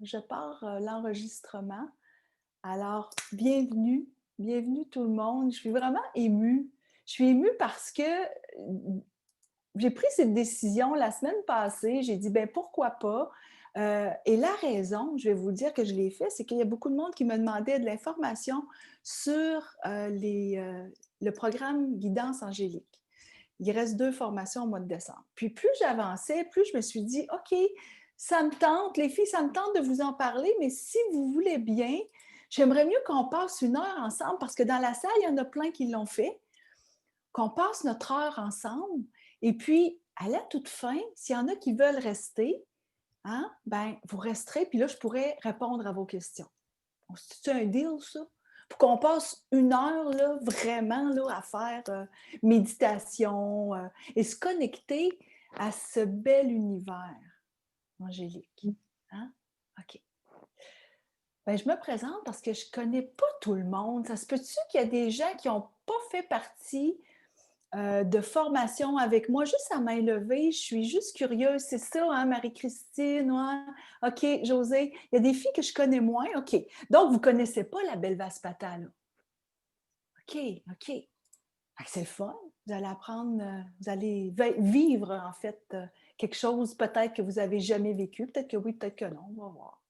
Je pars l'enregistrement. Alors, bienvenue, bienvenue tout le monde. Je suis vraiment émue. Je suis émue parce que j'ai pris cette décision la semaine passée. J'ai dit, ben pourquoi pas? Et la raison, je vais vous dire que je l'ai fait, c'est qu'il y a beaucoup de monde qui me demandait de l'information sur le programme Guidance Angélique. Il reste 2 formations au mois de décembre. Puis plus j'avançais, plus je me suis dit: «OK, ça me tente, les filles, ça me tente de vous en parler, mais si vous voulez bien, j'aimerais mieux qu'on passe 1 heure ensemble», parce que dans la salle, il y en a plein qui l'ont fait, qu'on passe notre heure ensemble et puis à la toute fin, s'il y en a qui veulent rester, hein, ben, vous resterez, puis là, je pourrais répondre à vos questions. C'est un deal, ça? Pour qu'on passe 1 heure, là, vraiment, là, à faire méditation et se connecter à ce bel univers angélique. Hein? OK. Ben, je me présente parce que je ne connais pas tout le monde. Ça se peut-tu qu'il y a des gens qui n'ont pas fait partie de formation avec moi, juste à main levée, je suis juste curieuse. C'est ça, hein, Marie-Christine? Ouais. OK, José. Il y a des filles que je connais moins. OK. Donc, vous ne connaissez pas la belle Vaspata, là. OK, OK. Fait que c'est le fun. Vous allez apprendre, vous allez vivre, en fait, quelque chose peut-être que vous n'avez jamais vécu. Peut-être que oui, peut-être que non. On va voir.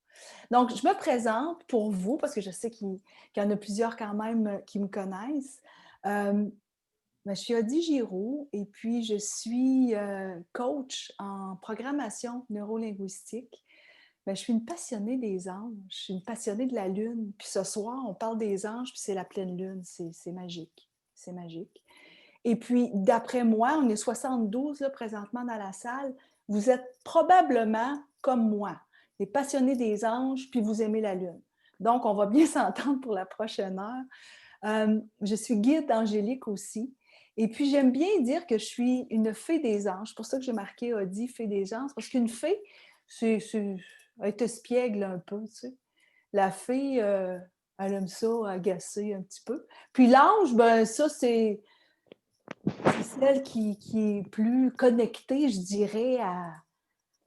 Donc, je me présente pour vous, parce que je sais qu'il y en a plusieurs quand même qui me connaissent. Euh, Ben, je suis Odie Giroux et puis je suis coach en programmation neurolinguistique. Ben, je suis une passionnée des anges, je suis une passionnée de la lune. Puis ce soir, on parle des anges, puis c'est la pleine lune. C'est magique. C'est magique. Et puis, d'après moi, on est 72 là, présentement dans la salle. Vous êtes probablement comme moi, des passionnés des anges, puis vous aimez la lune. Donc, on va bien s'entendre pour la prochaine heure. Je suis guide angélique aussi. Et puis, j'aime bien dire que je suis une fée des anges. C'est pour ça que j'ai marqué Odie, fée des anges, parce qu'une fée, elle est espiègle un peu, tu sais. La fée, elle aime ça, agacer un petit peu. Puis l'ange, ben ça, c'est celle qui est plus connectée, je dirais,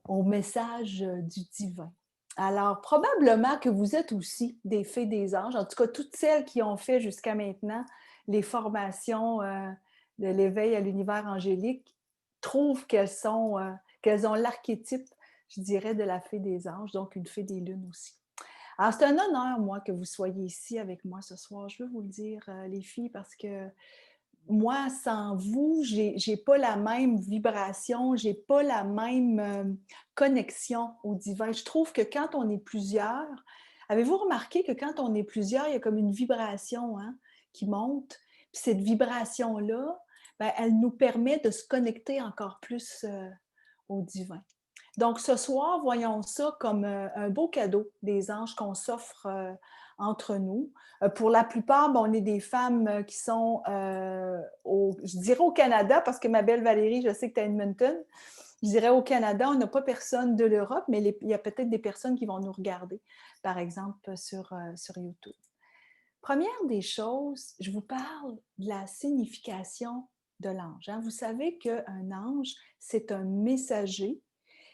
au message du divin. Alors, probablement que vous êtes aussi des fées des anges, en tout cas, toutes celles qui ont fait jusqu'à maintenant les formations de l'éveil à l'univers angélique trouvent qu'elles ont l'archétype, je dirais, de la fée des anges, donc une fée des lunes aussi. Alors, c'est un honneur, moi, que vous soyez ici avec moi ce soir. Je veux vous le dire, les filles, parce que moi, sans vous, j'ai pas la même vibration, j'ai pas la même connexion au divin. Je trouve que quand on est plusieurs, avez-vous remarqué que quand on est plusieurs, il y a comme une vibration hein, qui monte? Puis cette vibration-là, ben, elle nous permet de se connecter encore plus au divin. Donc, ce soir, voyons ça comme un beau cadeau des anges qu'on s'offre entre nous. Pour la plupart, on est des femmes qui sont, je dirais au Canada, parce que ma belle Valérie, je sais que tu es à Edmonton. Je dirais au Canada, on n'a pas personne de l'Europe, mais il y a peut-être des personnes qui vont nous regarder, par exemple, sur YouTube. Première des choses, je vous parle de la signification de l'ange. Hein. Vous savez qu'un ange, c'est un messager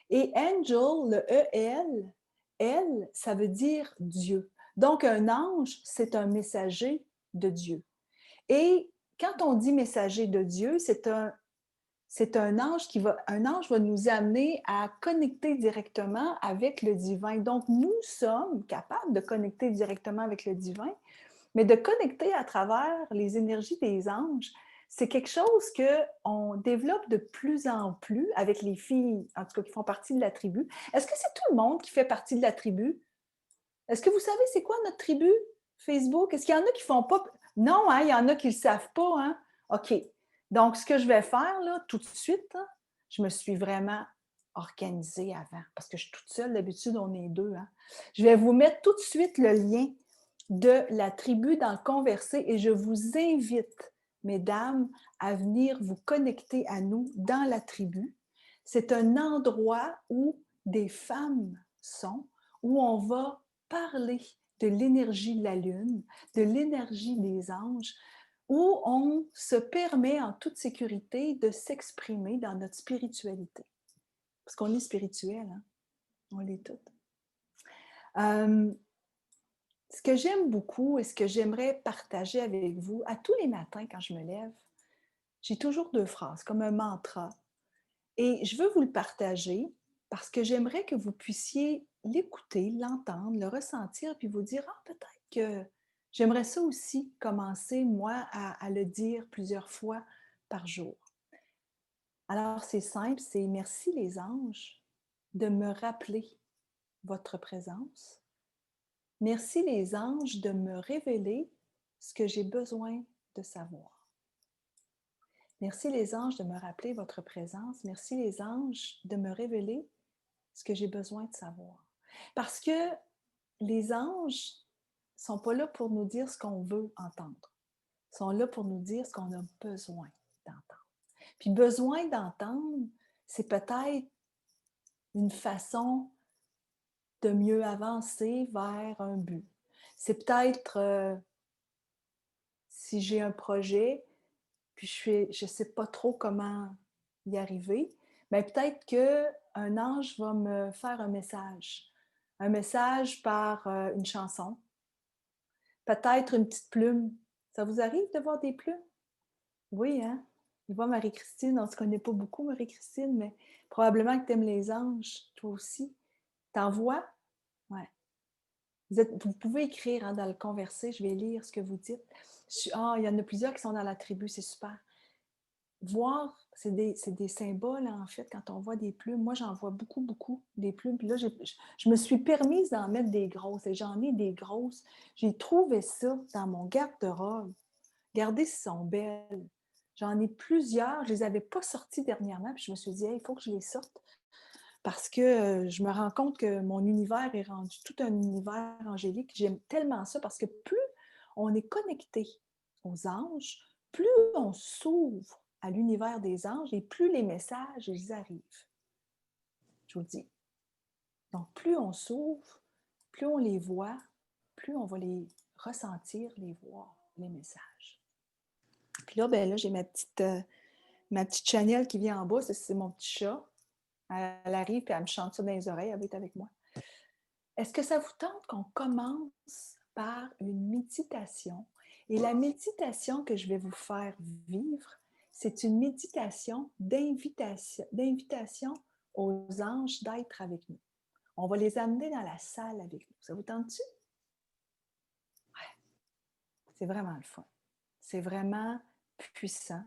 et angel, le E-L, L, ça veut dire Dieu. Donc, un ange, c'est un messager de Dieu. Et quand on dit messager de Dieu, c'est un ange va nous amener à connecter directement avec le divin. Donc, nous sommes capables de connecter directement avec le divin, mais de connecter à travers les énergies des anges, c'est quelque chose qu'on développe de plus en plus avec les filles, en tout cas qui font partie de la tribu. Est-ce que c'est tout le monde qui fait partie de la tribu? Est-ce que vous savez c'est quoi notre tribu Facebook? Est-ce qu'il y en a qui font pas? Non, hein, il y en a qui ne le savent pas. Hein? OK. Donc, ce que je vais faire là, tout de suite, hein, je me suis vraiment organisée avant parce que je suis toute seule. D'habitude, on est deux. Hein? Je vais vous mettre tout de suite le lien de la tribu dans le conversé et je vous invite, mesdames, à venir vous connecter à nous dans la tribu. C'est un endroit où des femmes sont, où on va parler de l'énergie de la lune, de l'énergie des anges, où on se permet en toute sécurité de s'exprimer dans notre spiritualité. Parce qu'on est spirituel, hein? On l'est toutes. Euh, ce que j'aime beaucoup et ce que j'aimerais partager avec vous, à tous les matins quand je me lève, j'ai toujours 2 phrases, comme un mantra. Et je veux vous le partager parce que j'aimerais que vous puissiez l'écouter, l'entendre, le ressentir, puis vous dire: «Ah, peut-être que j'aimerais ça aussi commencer, moi, à le dire plusieurs fois par jour». Alors, c'est simple, c'est: «Merci les anges de me rappeler votre présence. Merci les anges de me révéler ce que j'ai besoin de savoir. Merci les anges de me rappeler votre présence. Merci les anges de me révéler ce que j'ai besoin de savoir.» Parce que les anges ne sont pas là pour nous dire ce qu'on veut entendre. Ils sont là pour nous dire ce qu'on a besoin d'entendre. Puis besoin d'entendre, c'est peut-être une façon de mieux avancer vers un but. C'est peut-être, si j'ai un projet, puis je ne sais pas trop comment y arriver, mais peut-être qu'un ange va me faire un message par une chanson, peut-être une petite plume. Ça vous arrive de voir des plumes? Oui, hein? Je vois Marie-Christine, on ne se connaît pas beaucoup, Marie-Christine, mais probablement que tu aimes les anges, toi aussi. T'en vois? Ouais. Vous pouvez écrire hein, dans le conversé, je vais lire ce que vous dites. Il y en a plusieurs qui sont dans la tribu, c'est super. Voir, c'est des symboles, en fait, quand on voit des plumes. Moi, j'en vois beaucoup, beaucoup, des plumes. Puis là, je me suis permise d'en mettre des grosses. Et j'en ai des grosses. J'ai trouvé ça dans mon garde-robe. Regardez si sont belles. J'en ai plusieurs. Je ne les avais pas sorties dernièrement. Puis je me suis dit, hey, il faut que je les sorte. Parce que je me rends compte que mon univers est rendu tout un univers angélique. J'aime tellement ça parce que plus on est connecté aux anges, plus on s'ouvre à l'univers des anges et plus les messages, ils arrivent. Je vous le dis. Donc, plus on s'ouvre, plus on les voit, plus on va les ressentir, les voir, les messages. Puis là, ben là, j'ai ma petite Chanel qui vient en bas, c'est mon petit chat. Elle arrive et elle me chante ça dans les oreilles, elle va être avec moi. Est-ce que ça vous tente qu'on commence par une méditation? Et la méditation que je vais vous faire vivre, c'est une méditation d'invitation aux anges d'être avec nous. On va les amener dans la salle avec nous. Ça vous tente-tu? Ouais, c'est vraiment le fun. C'est vraiment puissant.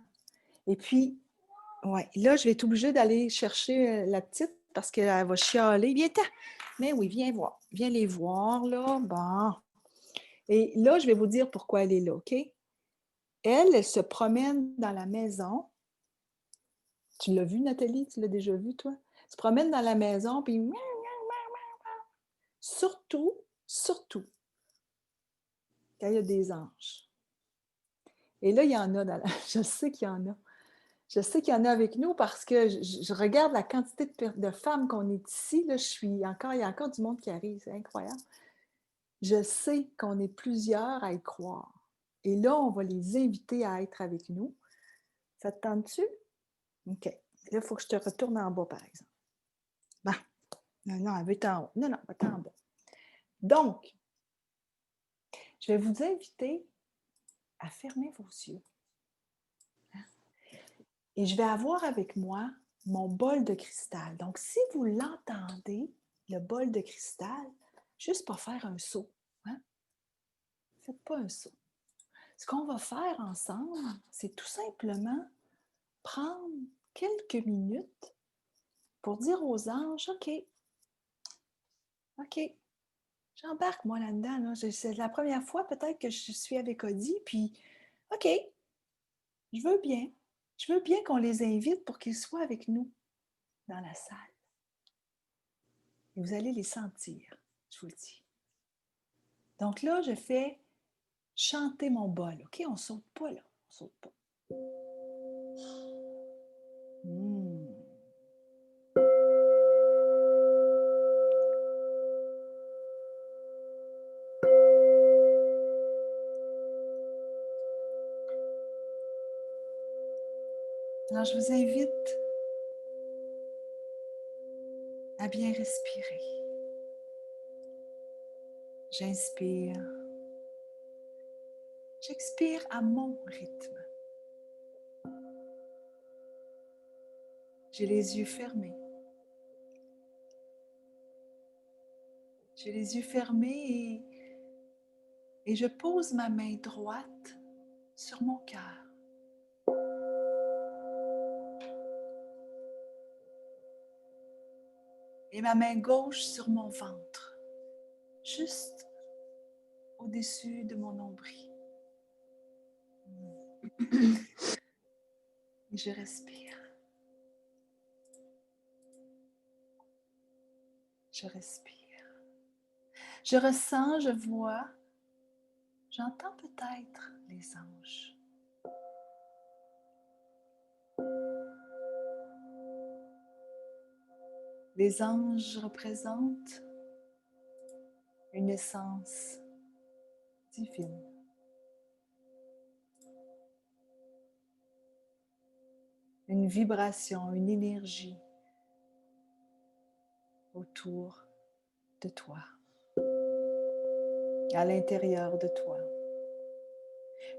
Et puis, ouais, là, je vais être obligée d'aller chercher la petite parce qu'elle va chialer. Viens-t'en! Mais oui, viens voir. Viens les voir, là. Bon. Et là, je vais vous dire pourquoi elle est là, OK? Elle se promène dans la maison. Tu l'as vu, Nathalie? Tu l'as déjà vu, toi? Elle se promène dans la maison, puis surtout, surtout, quand il y a des anges. Et là, il y en a dans la... Je sais qu'il y en a. Je sais qu'il y en a avec nous parce que je regarde la quantité de femmes qu'on est ici. Là, il y a encore du monde qui arrive. C'est incroyable. Je sais qu'on est plusieurs à y croire. Et là, on va les inviter à être avec nous. Ça te tente-tu? OK. Là, il faut que je te retourne en bas, par exemple. Bon. Non, elle veut être en haut. Non, elle est en bas. Donc, je vais vous inviter à fermer vos yeux. Et je vais avoir avec moi mon bol de cristal. Donc, si vous l'entendez, le bol de cristal, juste pas faire un saut. Hein? Faites pas un saut. Ce qu'on va faire ensemble, c'est tout simplement prendre quelques minutes pour dire aux anges, OK, j'embarque moi là-dedans. Là. C'est la première fois peut-être que je suis avec Audi, puis OK, je veux bien. Je veux bien qu'on les invite pour qu'ils soient avec nous dans la salle. Et vous allez les sentir, je vous le dis. Donc là, je fais chanter mon bol. OK, on ne saute pas là. On ne saute pas. Alors, je vous invite à bien respirer. J'inspire. J'expire à mon rythme. J'ai les yeux fermés. J'ai les yeux fermés et je pose ma main droite sur mon cœur. Et ma main gauche sur mon ventre, juste au-dessus de mon nombril. Et je respire. Je respire. Je ressens, je vois, j'entends peut-être les anges. Les anges représentent une essence divine. Une vibration, une énergie autour de toi, à l'intérieur de toi.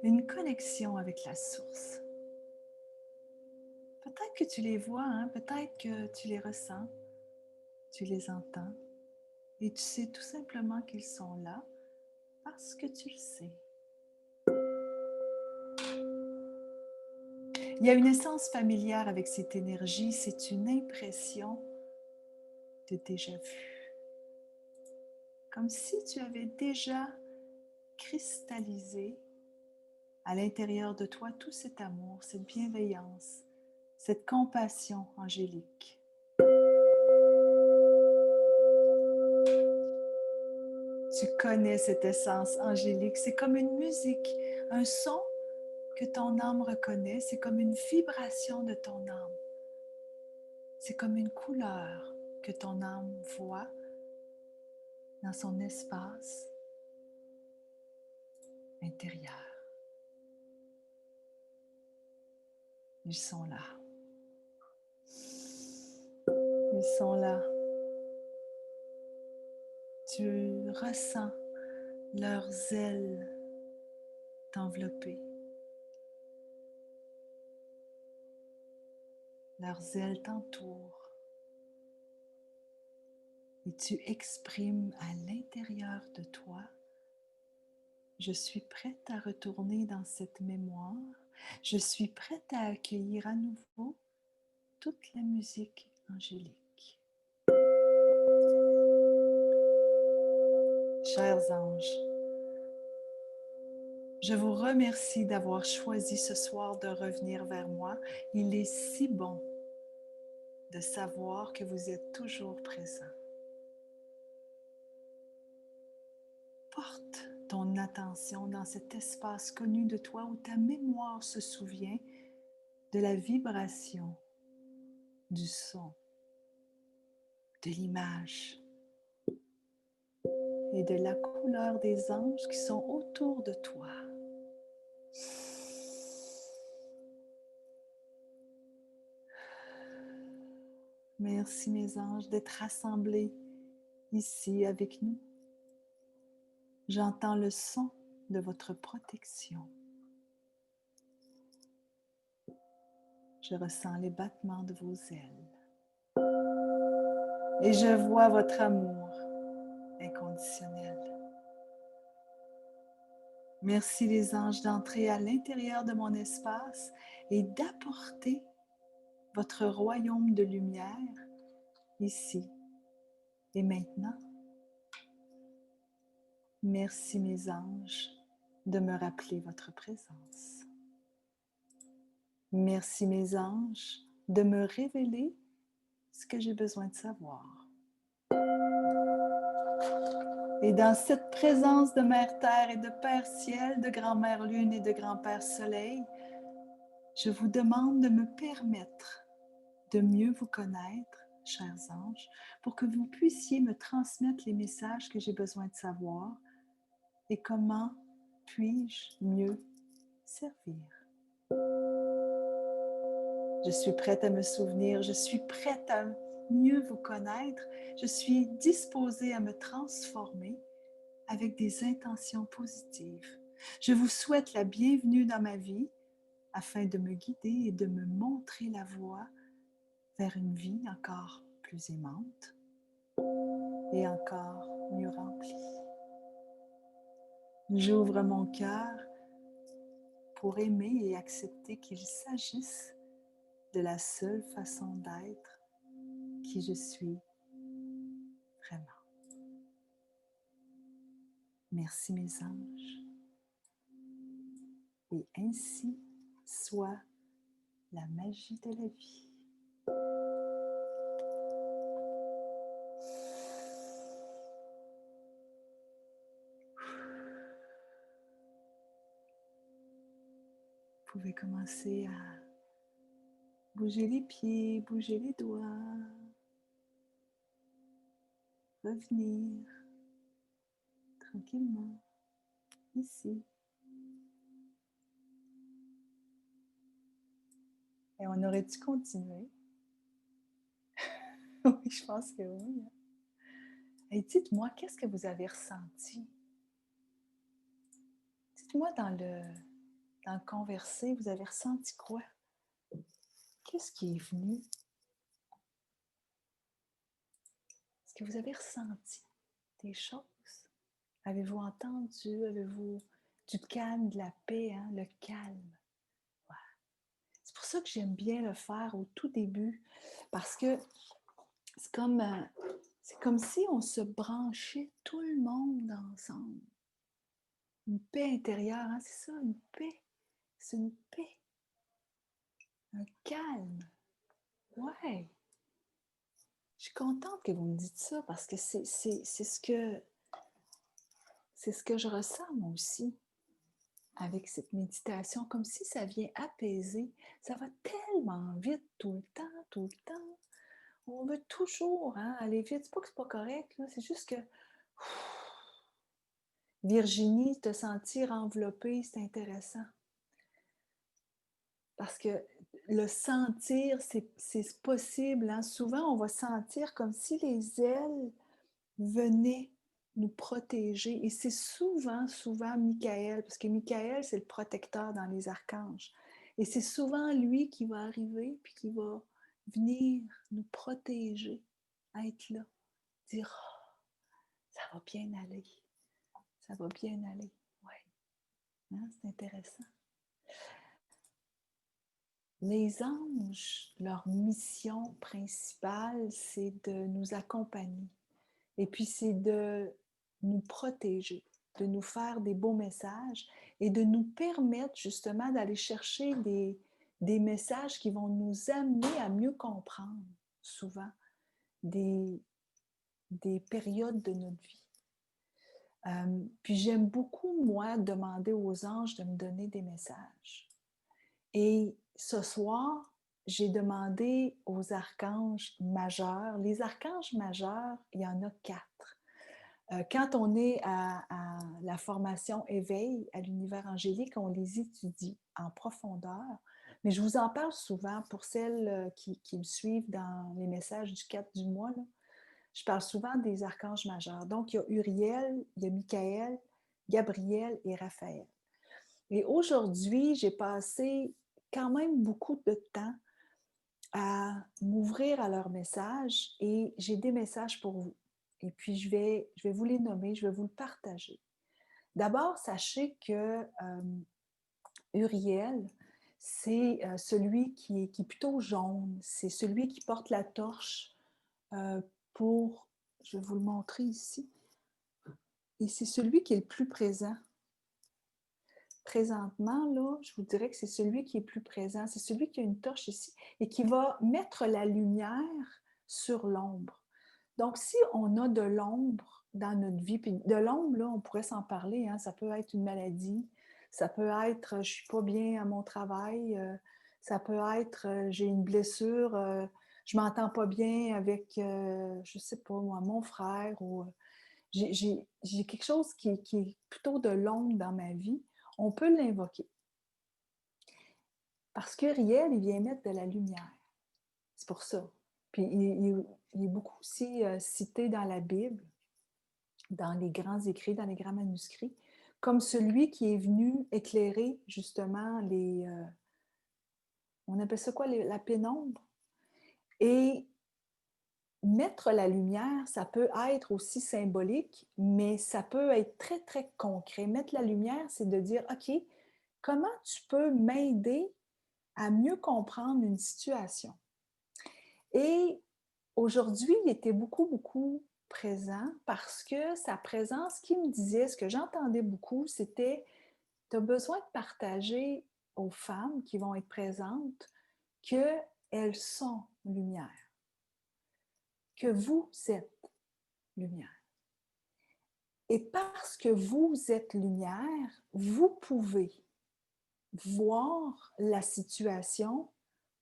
Une connexion avec la source. Peut-être que tu les vois, hein? Peut-être que tu les ressens, tu les entends et tu sais tout simplement qu'ils sont là parce que tu le sais. Il y a une essence familière avec cette énergie, c'est une impression de déjà-vu. Comme si tu avais déjà cristallisé à l'intérieur de toi tout cet amour, cette bienveillance, cette compassion angélique. Tu connais cette essence angélique, c'est comme une musique, un son que ton âme reconnaît, c'est comme une vibration de ton âme. C'est comme une couleur que ton âme voit dans son espace intérieur. Ils sont là. Ils sont là. Tu ressens leurs ailes t'envelopper. Leurs ailes t'entourent. Et tu exprimes à l'intérieur de toi, je suis prête à retourner dans cette mémoire. Je suis prête à accueillir à nouveau toute la musique angélique. Chers anges, je vous remercie d'avoir choisi ce soir de revenir vers moi. Il est si bon de savoir que vous êtes toujours présent. Porte ton attention dans cet espace connu de toi où ta mémoire se souvient de la vibration, du son, de l'image et de la couleur des anges qui sont autour de toi. Merci mes anges d'être rassemblés ici avec nous. J'entends le son de votre protection. Je ressens les battements de vos ailes. Et je vois votre amour inconditionnel. Merci les anges d'entrer à l'intérieur de mon espace et d'apporter votre royaume de lumière ici et maintenant. Merci mes anges de me rappeler votre présence. Merci mes anges de me révéler ce que j'ai besoin de savoir. Et dans cette présence de Mère Terre et de Père Ciel, de Grand-Mère Lune et de Grand-Père Soleil, je vous demande de me permettre de mieux vous connaître, chers anges, pour que vous puissiez me transmettre les messages que j'ai besoin de savoir et comment puis-je mieux servir. Je suis prête à me souvenir, je suis prête à mieux vous connaître, je suis disposée à me transformer avec des intentions positives. Je vous souhaite la bienvenue dans ma vie afin de me guider et de me montrer la voie vers une vie encore plus aimante et encore mieux remplie. J'ouvre mon cœur pour aimer et accepter qu'il s'agisse de la seule façon d'être qui je suis vraiment. Merci mes anges. Et ainsi soit la magie de la vie. Vous pouvez commencer à bouger les pieds, bouger les doigts, revenir tranquillement ici. Et on aurait dû continuer. Oui, je pense que oui. Et dites-moi, qu'est-ce que vous avez ressenti? Dites-moi dans le conversé, vous avez ressenti quoi? Qu'est-ce qui est venu? Est-ce que vous avez ressenti des choses? Avez-vous entendu? Avez-vous du calme, de la paix, hein? Le calme. Ouais. C'est pour ça que j'aime bien le faire au tout début, parce que c'est comme si on se branchait tout le monde ensemble. Une paix intérieure, hein? C'est ça, une paix. C'est une paix. Un calme. Ouais. Je suis contente que vous me dites ça parce que c'est ce que je ressens moi aussi avec cette méditation, comme si ça vient apaiser. Ça va tellement vite tout le temps, tout le temps. On veut toujours aller vite. C'est pas que c'est pas correct, là. C'est juste que Virginie, te sentir enveloppée, c'est intéressant. Parce que le sentir, c'est possible. Hein? Souvent, on va sentir comme si les ailes venaient nous protéger. Et c'est souvent Michael, parce que Michael, c'est le protecteur dans les archanges. Et c'est souvent lui qui va arriver, puis qui va venir nous protéger, être là, dire « ça va bien aller, ça va bien aller ». Ouais, hein? C'est intéressant. Les anges, leur mission principale, c'est de nous accompagner. Et puis, c'est de nous protéger, de nous faire des beaux messages et de nous permettre justement d'aller chercher des messages qui vont nous amener à mieux comprendre souvent des périodes de notre vie. Puis j'aime beaucoup, moi, demander aux anges de me donner des messages. Et ce soir, j'ai demandé aux archanges majeurs. Les archanges majeurs, il y en a 4. Quand on est à la formation éveil à l'univers angélique, on les étudie en profondeur. Mais je vous en parle souvent pour celles qui me suivent dans les messages du 4 du mois. Là. Je parle souvent des archanges majeurs. Donc, il y a Uriel, il y a Michael, Gabriel et Raphaël. Et aujourd'hui, j'ai passé quand même beaucoup de temps à m'ouvrir à leurs messages et j'ai des messages pour vous. Et puis, je vais vous les nommer, je vais vous le partager. D'abord, sachez que Uriel, c'est celui qui est plutôt jaune. C'est celui qui porte la torche pour, je vais vous le montrer ici, et c'est celui qui est le plus présent. Présentement, là, je vous dirais que c'est celui qui est plus présent. C'est celui qui a une torche ici et qui va mettre la lumière sur l'ombre. Donc, si on a de l'ombre dans notre vie, puis de l'ombre, là, on pourrait s'en parler, hein, ça peut être une maladie, ça peut être je ne suis pas bien à mon travail, ça peut être j'ai une blessure, je ne m'entends pas bien avec, je ne sais pas moi, mon frère, ou j'ai quelque chose qui est plutôt de l'ombre dans ma vie. On peut l'invoquer. Parce qu'Uriel, il vient mettre de la lumière. C'est pour ça. Puis il est beaucoup aussi cité dans la Bible. dans les grands écrits, dans les grands manuscrits, comme celui qui est venu éclairer justement on appelle ça quoi, la pénombre? Et mettre la lumière, ça peut être aussi symbolique, mais ça peut être très, très concret. Mettre la lumière, c'est de dire, OK, comment tu peux m'aider à mieux comprendre une situation? Et aujourd'hui, il était beaucoup, beaucoup présent parce que sa présence, ce qu'il me disait, ce que j'entendais beaucoup, c'était, tu as besoin de partager aux femmes qui vont être présentes qu'elles sont lumière, que vous êtes lumière. Et parce que vous êtes lumière, vous pouvez voir la situation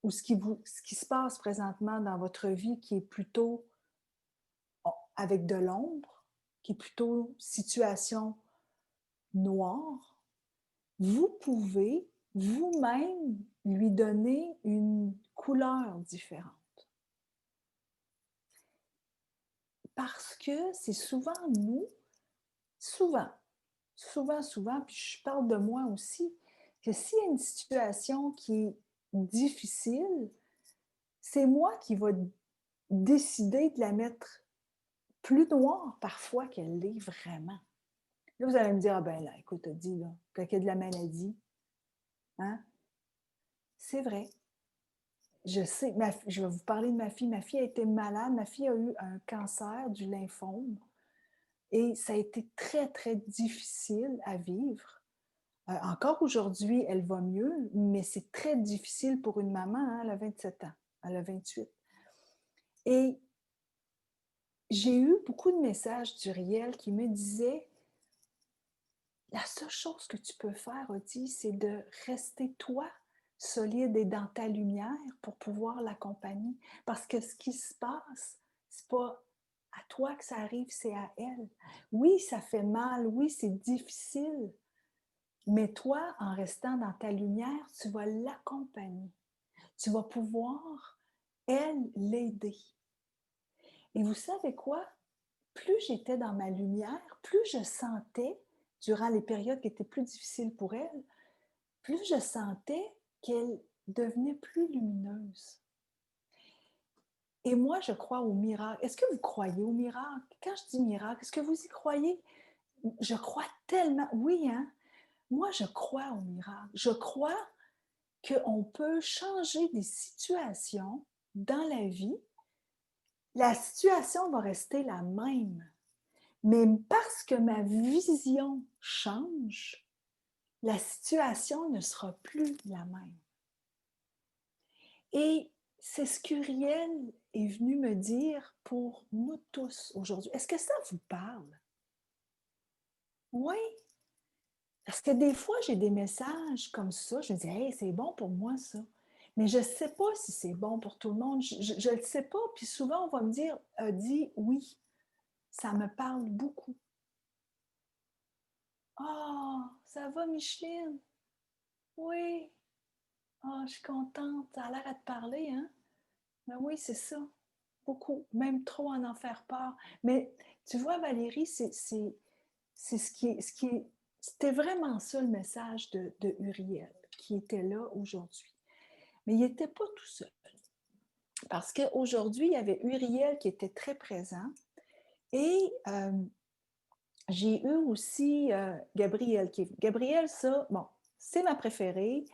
ou ce qui se passe présentement dans votre vie qui est plutôt avec de l'ombre, qui est plutôt situation noire. Vous pouvez vous-même lui donner une couleur différente. Parce que c'est souvent nous, souvent, puis je parle de moi aussi, que s'il y a une situation qui est difficile, c'est moi qui va décider de la mettre plus noire parfois qu'elle l'est vraiment. Là, vous allez me dire, ah ben là, écoute, t'as dit, là, quand il y a de la maladie, hein? C'est vrai. Je sais, je vais vous parler de ma fille. Ma fille a été malade. Ma fille a eu un cancer du lymphome et ça a été très, très difficile à vivre. Encore aujourd'hui, elle va mieux, mais c'est très difficile pour une maman, hein, elle a 27 ans, elle a 28. Et j'ai eu beaucoup de messages d'Uriel qui me disaient, la seule chose que tu peux faire, Odi, c'est de rester toi, solide et dans ta lumière pour pouvoir l'accompagner. Parce que ce qui se passe, c'est pas à toi que ça arrive, c'est à elle. Oui, ça fait mal, oui, c'est difficile, mais toi, en restant dans ta lumière, tu vas l'accompagner. Tu vas pouvoir, elle, l'aider. Et vous savez quoi? Plus j'étais dans ma lumière, plus je sentais, durant les périodes qui étaient plus difficiles pour elle, plus je sentais qu'elle devenait plus lumineuse. Et moi, je crois au miracle. Est-ce que vous croyez au miracle? Quand je dis miracle, est-ce que vous y croyez? Je crois tellement. Oui, hein? Moi, je crois au miracle. Je crois qu'on peut changer des situations dans la vie. La situation va rester la même. Mais parce que ma vision change, la situation ne sera plus la même. Et c'est ce qu'Uriel est venu me dire pour nous tous aujourd'hui. Est-ce que ça vous parle? Oui. Parce que des fois, j'ai des messages comme ça. Je me dis, hey, c'est bon pour moi, ça. Mais je ne sais pas si c'est bon pour tout le monde. Je ne le sais pas. Puis souvent, on va me dire, dis oui. Ça me parle beaucoup. Ah, ça va, Micheline? Oui. Ah, je suis contente. Ça a l'air à te parler, hein? Ben oui, c'est ça. Beaucoup. Même trop en faire part. Mais tu vois, Valérie, c'est c'était vraiment ça le message de Uriel qui était là aujourd'hui. Mais il n'était pas tout seul. Parce qu'aujourd'hui, il y avait Uriel qui était très présent et j'ai eu aussi Gabrielle qui est venue. Gabrielle, ça, bon, c'est ma préférée.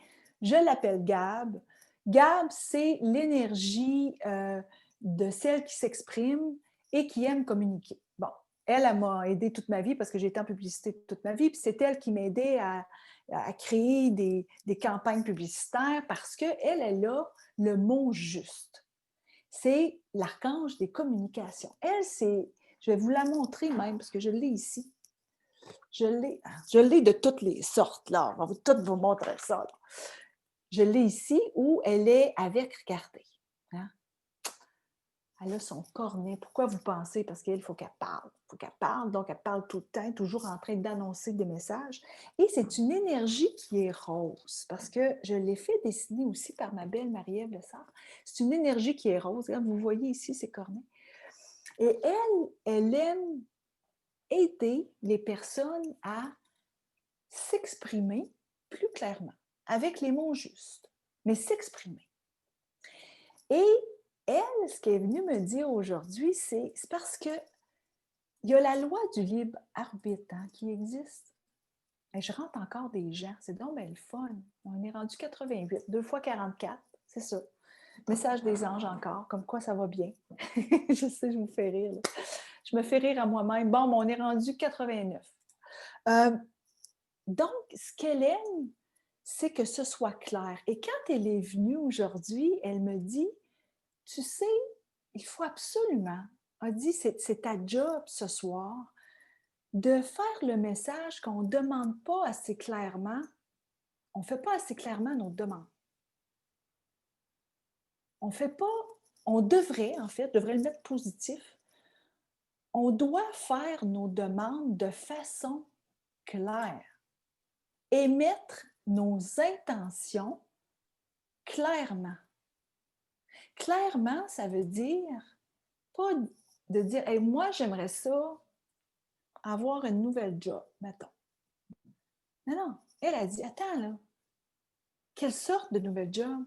Je l'appelle Gab. Gab, c'est l'énergie de celle qui s'exprime et qui aime communiquer. Bon, elle m'a aidée toute ma vie parce que j'ai été en publicité toute ma vie, puis c'est elle qui m'a aidée à créer des campagnes publicitaires parce qu'elle, elle a le mot juste. C'est l'archange des communications. Elle, c'est, je vais vous la montrer même parce que je l'ai ici. Je l'ai de toutes les sortes, là. On va toutes vous montrer ça. Là. Je l'ai ici où elle est avec, regardez. Hein? Elle a son cornet. Pourquoi vous pensez? Parce qu'elle, il faut qu'elle parle. Il faut qu'elle parle, donc elle parle tout le temps, toujours en train d'annoncer des messages. Et c'est une énergie qui est rose, parce que je l'ai fait dessiner aussi par ma belle Marie-Ève Lessard. C'est une énergie qui est rose. Regarde, vous voyez ici ses cornets. Et elle aime aider les personnes à s'exprimer plus clairement, avec les mots justes, mais s'exprimer. Et elle, ce qu'elle est venue me dire aujourd'hui, c'est parce que il y a la loi du libre arbitre qui existe. Et je rentre encore des gens, c'est donc bien le fun. On est rendu 88, 2 fois 44, c'est ça. Message des anges encore, comme quoi ça va bien. Je sais, je vous fais rire. Là. Je me fais rire à moi-même. Bon, mais on est rendu 89. Donc, ce qu'elle aime, c'est que ce soit clair. Et quand elle est venue aujourd'hui, elle me dit, tu sais, il faut absolument, elle dit, c'est ta job ce soir, de faire le message qu'on ne demande pas assez clairement. On ne fait pas assez clairement nos demandes. On fait pas, on devrait, en fait, devrait le mettre positif. On doit faire nos demandes de façon claire. Émettre nos intentions clairement. Clairement, ça veut dire pas de dire hey, moi, j'aimerais ça avoir une nouvelle job, mettons. Non. Elle a dit attends, là, quelle sorte de nouvelle job?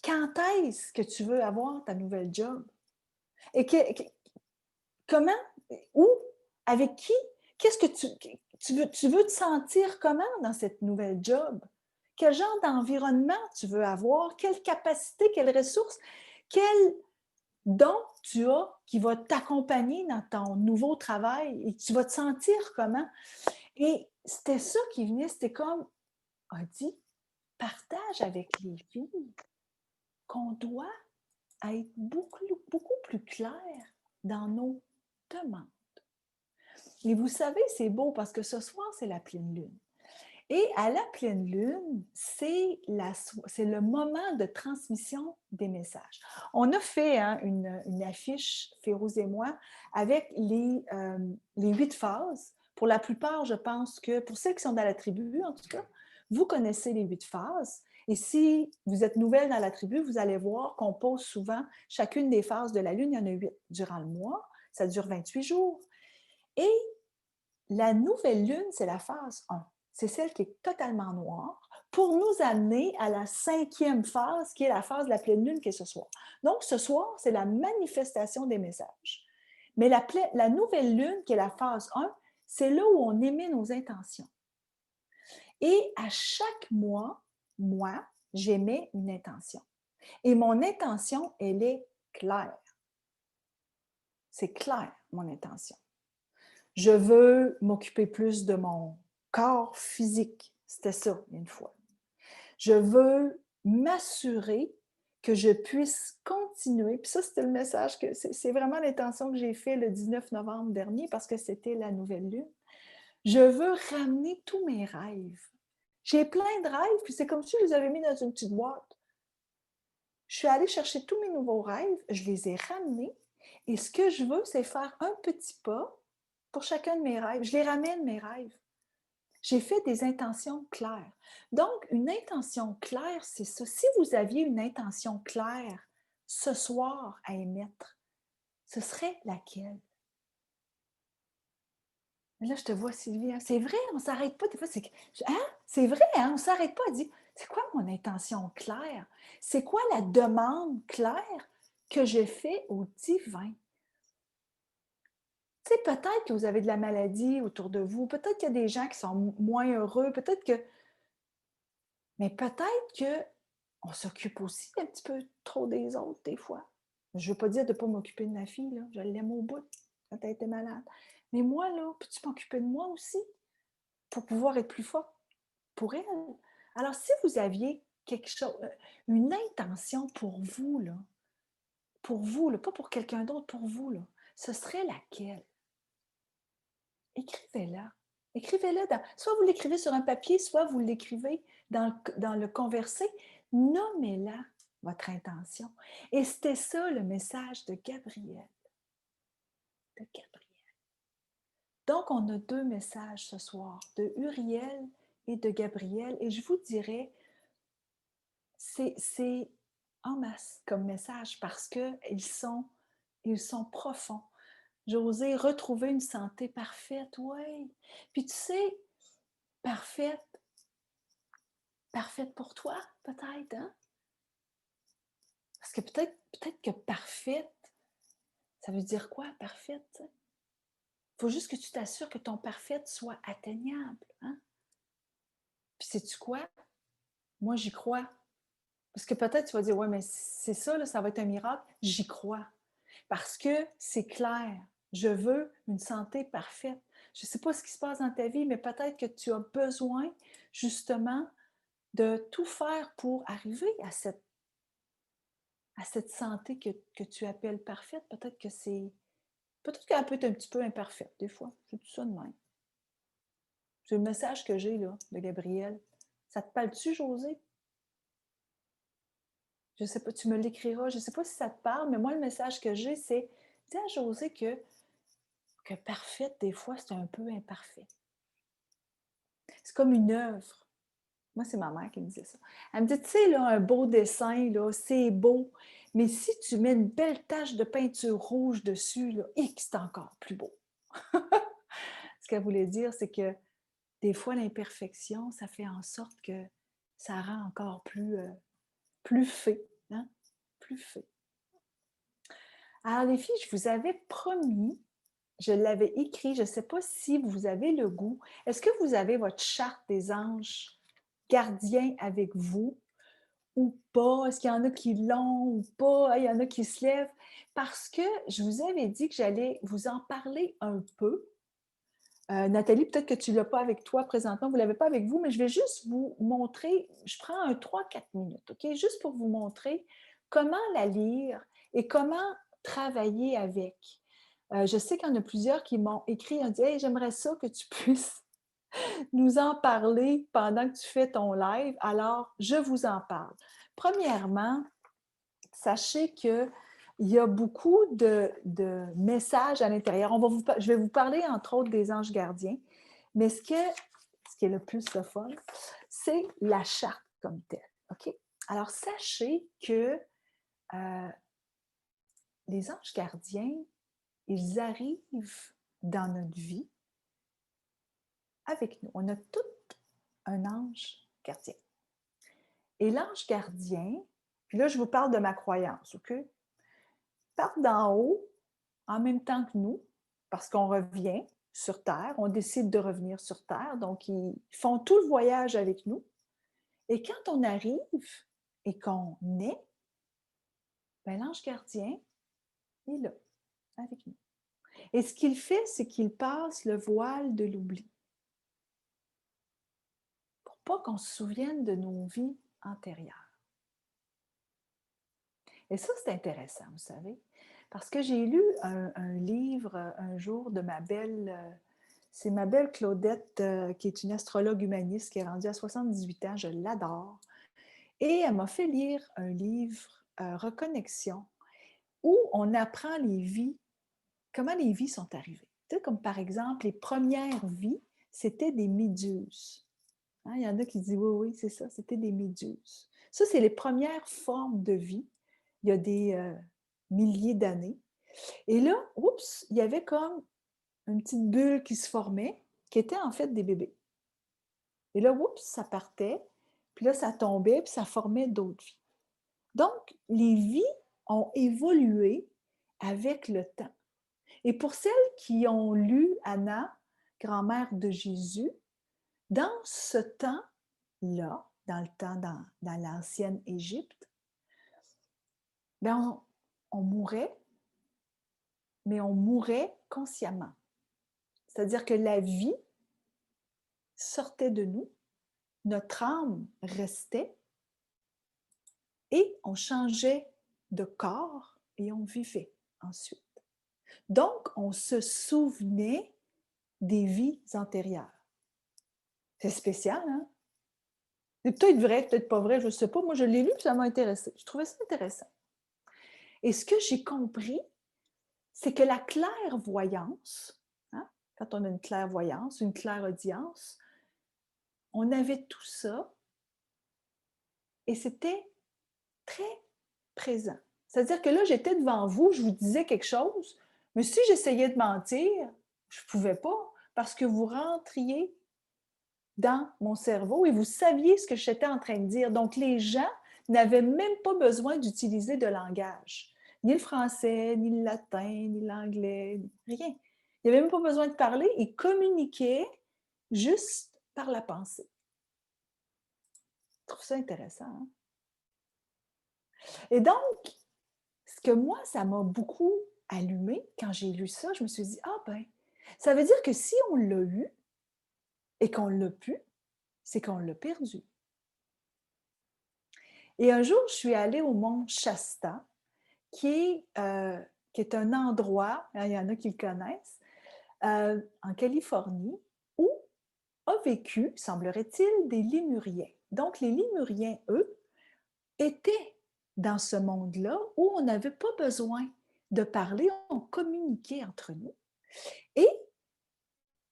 Quand est-ce que tu veux avoir ta nouvelle job? Et comment? Où? Avec qui? Qu'est-ce que tu veux te sentir comment dans cette nouvelle job? Quel genre d'environnement tu veux avoir? Quelle capacité, quelles ressources, quel don tu as qui va t'accompagner dans ton nouveau travail et tu vas te sentir comment? Et c'était ça qui venait, c'était comme, a dit, partage avec les filles qu'on doit être beaucoup plus clair dans nos demandes. Et vous savez, c'est beau parce que ce soir, c'est la pleine lune. Et à la pleine lune, c'est le moment de transmission des messages. On a fait une affiche, Férouz et moi, avec les 8 phases. Pour la plupart, je pense que, pour celles qui sont dans la tribu, en tout cas, vous connaissez les 8 phases. Et si vous êtes nouvelle dans la tribu, vous allez voir qu'on pose souvent chacune des phases de la lune. Il y en a 8 durant le mois. Ça dure 28 jours. Et la nouvelle lune, c'est la phase 1. C'est celle qui est totalement noire pour nous amener à la 5e phase, qui est la phase de la pleine lune, qui est ce soir. Donc, ce soir, c'est la manifestation des messages. Mais la nouvelle lune, qui est la phase 1, c'est là où on émet nos intentions. Et à chaque mois, moi, j'émets une intention. Et mon intention, elle est claire. C'est clair, mon intention. Je veux m'occuper plus de mon corps physique. C'était ça, une fois. Je veux m'assurer que je puisse continuer. Puis ça, c'était le message, que c'est vraiment l'intention que j'ai fait le 19 novembre dernier parce que c'était la nouvelle lune. Je veux ramener tous mes rêves. J'ai plein de rêves, puis c'est comme si je les avais mis dans une petite boîte. Je suis allée chercher tous mes nouveaux rêves, je les ai ramenés, et ce que je veux, c'est faire un petit pas pour chacun de mes rêves. Je les ramène, mes rêves. J'ai fait des intentions claires. Donc, une intention claire, c'est ça. Si vous aviez une intention claire ce soir à émettre, ce serait laquelle? Mais là, je te vois, Sylvie. Hein? C'est vrai, on ne s'arrête pas. Des fois, c'est vrai, hein? On ne s'arrête pas à dire, c'est quoi mon intention claire? C'est quoi la demande claire que je fais au divin? Tu sais, peut-être que vous avez de la maladie autour de vous, peut-être qu'il y a des gens qui sont moins heureux, peut-être que... Mais peut-être qu'on s'occupe aussi un petit peu trop des autres, des fois. Je ne veux pas dire de ne pas m'occuper de ma fille, là. Je l'aime au bout quand elle était malade. Mais moi, là, peux-tu m'occuper de moi aussi pour pouvoir être plus forte pour elle? Alors, si vous aviez quelque chose, une intention pour vous, là, pas pour quelqu'un d'autre, pour vous, là, ce serait laquelle? Écrivez-la. Écrivez-la. Soit vous l'écrivez sur un papier, soit vous l'écrivez dans le conversé. Nommez-la votre intention. Et c'était ça le message de Gabriel. Donc, on a 2 messages ce soir, de Uriel et de Gabriel. Et je vous dirais, c'est en masse comme message parce qu'ils sont profonds. J'osais retrouver une santé parfaite, oui. Puis tu sais, parfaite, parfaite pour toi, peut-être, hein? Parce que peut-être que parfaite, ça veut dire quoi, parfaite? Il faut juste que tu t'assures que ton parfaite soit atteignable, hein? Puis sais-tu quoi? Moi, j'y crois. Parce que peut-être tu vas dire, ouais, mais c'est ça, là, ça va être un miracle. J'y crois. Parce que c'est clair. Je veux une santé parfaite. Je ne sais pas ce qui se passe dans ta vie, mais peut-être que tu as besoin justement de tout faire pour arriver à cette santé que tu appelles parfaite. Peut-être qu'elle peut être un petit peu imparfaite, des fois. C'est tout ça de même. C'est le message que j'ai là, de Gabriel. Ça te parle-tu, José? Je ne sais pas, tu me l'écriras. Je ne sais pas si ça te parle, mais moi, le message que j'ai, c'est dis à José que parfaite, des fois, c'est un peu imparfait. C'est comme une œuvre. Moi, c'est ma mère qui me disait ça. Elle me dit, tu sais, là, un beau dessin, là, c'est beau, mais si tu mets une belle tache de peinture rouge dessus, là, c'est encore plus beau. Ce qu'elle voulait dire, c'est que des fois, l'imperfection, ça fait en sorte que ça rend encore plus fait, hein? Plus fait. Alors, les filles, je vous avais promis, je l'avais écrit, je ne sais pas si vous avez le goût. Est-ce que vous avez votre charte des anges gardiens avec vous ou pas? Est-ce qu'il y en a qui l'ont ou pas? Il y en a qui se lèvent? Parce que je vous avais dit que j'allais vous en parler un peu. Nathalie, peut-être que tu ne l'as pas avec toi présentement, vous ne l'avez pas avec vous, mais je vais juste vous montrer, je prends un 3-4 minutes, OK? Juste pour vous montrer comment la lire et comment travailler avec. Je sais qu'il y en a plusieurs qui m'ont écrit, ont dit hey, j'aimerais ça que tu puisses nous en parler pendant que tu fais ton live. Alors, je vous en parle. Premièrement, sachez qu'il y a beaucoup de messages à l'intérieur. Je vais vous parler entre autres des anges gardiens, mais ce qui est le plus le fun, c'est la charte comme telle. OK? Alors, sachez que les anges gardiens, ils arrivent dans notre vie avec nous. On a tout un ange gardien. Et l'ange gardien, puis là, je vous parle de ma croyance, OK? Part d'en haut en même temps que nous, parce qu'on revient sur Terre, on décide de revenir sur Terre, donc ils font tout le voyage avec nous. Et quand on arrive et qu'on est, ben, l'ange gardien est là, avec nous. Et ce qu'il fait, c'est qu'il passe le voile de l'oubli pour pas qu'on se souvienne de nos vies antérieures. Et ça, c'est intéressant, vous savez, parce que j'ai lu un livre un jour de c'est ma belle Claudette, qui est une astrologue humaniste, qui est rendue à 78 ans, je l'adore. Et elle m'a fait lire un livre, Reconnexion, où on apprend comment les vies sont arrivées. Tu sais, comme par exemple, les premières vies, c'était des méduses. Hein, il y en a qui disent, oui, c'est ça, c'était des méduses. Ça, c'est les premières formes de vie, il y a des milliers d'années. Et là, oups, il y avait comme une petite bulle qui se formait, qui était en fait des bébés. Et là, oups, ça partait, puis là, ça tombait, puis ça formait d'autres vies. Donc, les vies ont évolué avec le temps. Et pour celles qui ont lu Anna, grand-mère de Jésus, dans ce temps-là, dans l'ancienne Égypte, ben on mourait, mais on mourait consciemment. C'est-à-dire que la vie sortait de nous, notre âme restait et on changeait de corps et on vivait ensuite. Donc, on se souvenait des vies antérieures. C'est spécial, hein? C'est peut-être vrai, peut-être pas vrai, je ne sais pas. Moi, je l'ai lu et ça m'a intéressé. Je trouvais ça intéressant. Et ce que j'ai compris, c'est que la clairvoyance, hein, quand on a une clairvoyance, une clairaudience, on avait tout ça et c'était très présent. C'est-à-dire que là, j'étais devant vous, je vous disais quelque chose, Mais si j'essayais de mentir, je ne pouvais pas parce que vous rentriez dans mon cerveau et vous saviez ce que j'étais en train de dire. Donc, les gens n'avaient même pas besoin d'utiliser de langage. Ni le français, ni le latin, ni l'anglais, rien. Ils n'avaient même pas besoin de parler, ils communiquaient juste par la pensée. Je trouve ça intéressant. Hein? Et donc, ce que moi, ça m'a beaucoup allumé quand j'ai lu ça, je me suis dit, ah ben, ça veut dire que si on l'a eu et qu'on l'a pu, c'est qu'on l'a perdu. Et un jour, je suis allée au mont Shasta, qui est un endroit, hein, il y en a qui le connaissent, en Californie, où a vécu, semblerait-il, des Lémuriens. Donc, les Lémuriens, eux, étaient dans ce monde-là où on n'avait pas besoin de parler, on communiquait entre nous. Et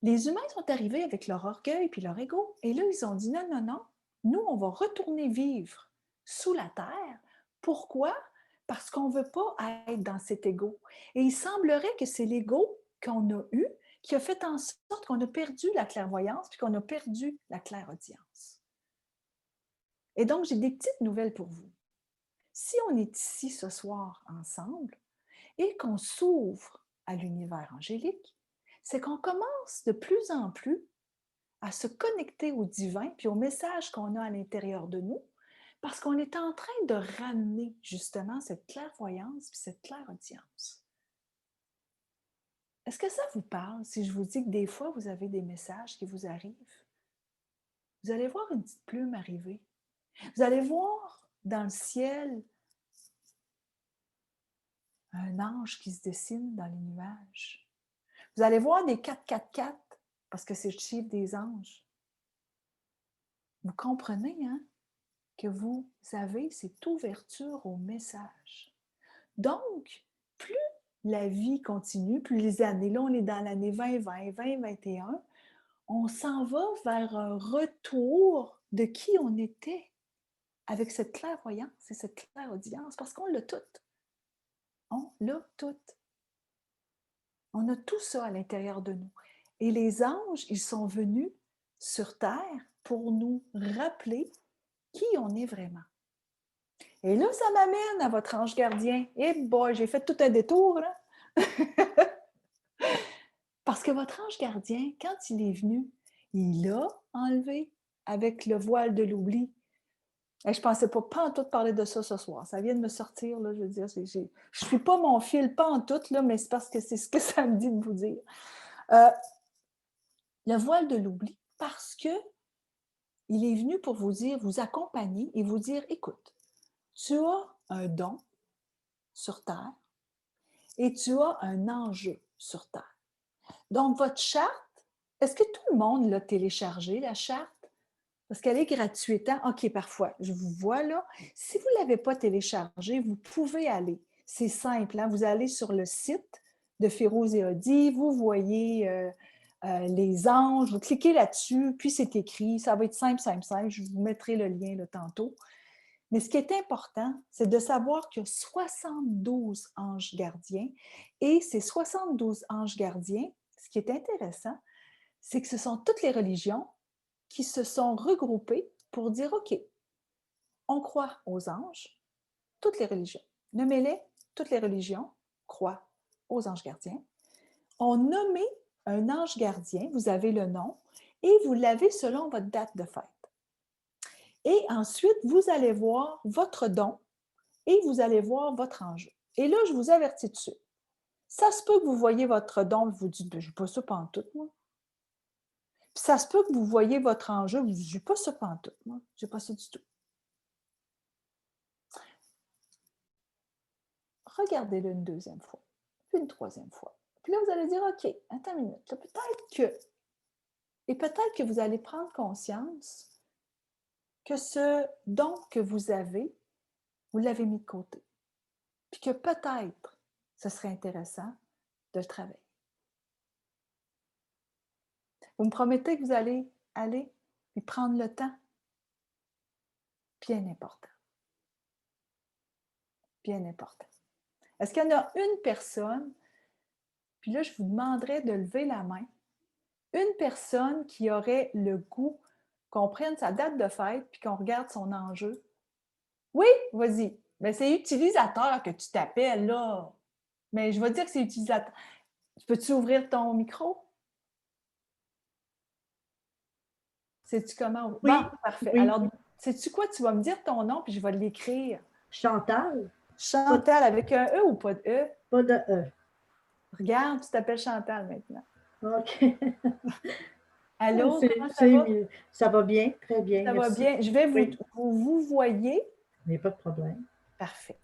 les humains sont arrivés avec leur orgueil puis leur ego. Et là, ils ont dit non, non, non, nous, on va retourner vivre sous la terre. Pourquoi? Parce qu'on ne veut pas être dans cet ego. Et il semblerait que c'est l'ego qu'on a eu qui a fait en sorte qu'on a perdu la clairvoyance puis qu'on a perdu la clairaudience. Et donc, j'ai des petites nouvelles pour vous. Si on est ici ce soir ensemble et qu'on s'ouvre à l'univers angélique, c'est qu'on commence de plus en plus à se connecter au divin puis au message qu'on a à l'intérieur de nous parce qu'on est en train de ramener justement cette clairvoyance puis cette clairaudience. Est-ce que ça vous parle si je vous dis que des fois vous avez des messages qui vous arrivent? Vous allez voir une petite plume arriver. Vous allez voir dans le ciel un ange qui se dessine dans les nuages. Vous allez voir des 444 parce que c'est le chiffre des anges. Vous comprenez, hein, que vous avez cette ouverture au message. Donc, plus la vie continue, plus les années, là on est dans l'année 2020, 2021, on s'en va vers un retour de qui on était avec cette clairvoyance et cette clairaudience, parce qu'on l'a toute. On l'a toute. On a tout ça à l'intérieur de nous. Et les anges, ils sont venus sur Terre pour nous rappeler qui on est vraiment. Et là, ça m'amène à votre ange gardien. Eh boy, j'ai fait tout un détour, hein? Parce que votre ange gardien, quand il est venu, il a enlevé avec le voile de l'oubli. Et je ne pensais pas en tout parler de ça ce soir. Ça vient de me sortir, là, je veux dire. Je ne suis pas mon fil, pas en tout, là, mais c'est parce que c'est ce que ça me dit de vous dire. Le voile de l'oubli, parce que il est venu pour vous dire, vous accompagner et vous dire, écoute, tu as un don sur Terre et tu as un enjeu sur Terre. Donc, votre charte, est-ce que tout le monde l'a téléchargée, la charte? Parce qu'elle est gratuite. Hein? OK, parfois, je vous vois là. Si vous ne l'avez pas téléchargée, vous pouvez aller. C'est simple. Hein? Vous allez sur le site de Férouz et Odi, vous voyez les anges, vous cliquez là-dessus, puis c'est écrit. Ça va être simple, simple, simple. Je vous mettrai le lien là, tantôt. Mais ce qui est important, c'est de savoir qu'il y a 72 anges gardiens. Et ces 72 anges gardiens, ce qui est intéressant, c'est que ce sont toutes les religions qui se sont regroupées pour dire, OK, on croit aux anges, toutes les religions. Nommez-les, toutes les religions croient aux anges gardiens. On nomme un ange gardien, vous avez le nom, et vous l'avez selon votre date de fête. Et ensuite, vous allez voir votre don et vous allez voir votre enjeu. Et là, je vous avertis dessus. Ça se peut que vous voyez votre don et vous dites, je n'ai pas ça pantoute, moi. Puis ça se peut que vous voyez votre enjeu, vous dites, je n'ai pas ça pantoute, moi. Je n'ai pas ça du tout. Regardez-le une deuxième fois, puis une troisième fois. Puis là, vous allez dire, OK, attends une minute, peut-être que... Et peut-être que vous allez prendre conscience que ce don que vous avez, vous l'avez mis de côté. Puis que peut-être, ce serait intéressant de le travailler. Vous me promettez que vous allez aller et prendre le temps? Bien important. Bien important. Est-ce qu'il y en a une personne Puis là, je vous demanderais de lever la main. Une personne qui aurait le goût qu'on prenne sa date de fête puis qu'on regarde son enjeu. Oui, vas-y. Mais c'est utilisateur que tu t'appelles, là. Mais je vais dire que c'est utilisateur. Peux-tu ouvrir ton micro? Sais-tu comment? Bon, Oui, parfait. oui. Alors, sais-tu quoi? Tu vas me dire ton nom puis je vais l'écrire. Chantal, pas, Chantal avec un E ou pas de E? pas de E. Regarde, tu t'appelles Chantal maintenant. OK. Allô, comment ça C'est va? mieux. Ça va bien, très bien, Ça va merci. bien. Je vais Oui, vous voyez. mais pas de problème. Parfait.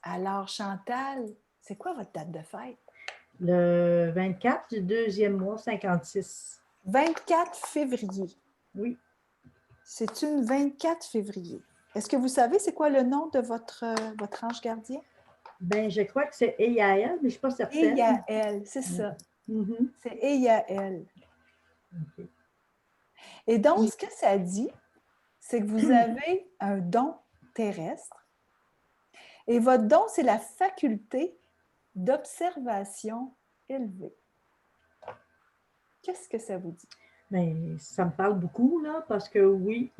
Alors, Chantal, c'est quoi votre date de fête? Le 24 du deuxième mois, 56. 24 février. Oui. C'est une 24 février. Est-ce que vous savez c'est quoi le nom de votre ange gardien? Ben, je crois que c'est Eyael, mais je ne suis pas certaine. Eyael, c'est ça. Mhm. C'est Eyael. OK. Et donc, ce que ça dit, c'est que vous avez un don terrestre. Et votre don, c'est la faculté d'observation élevée. Qu'est-ce que ça vous dit? Ben, ça me parle beaucoup, là, parce que oui,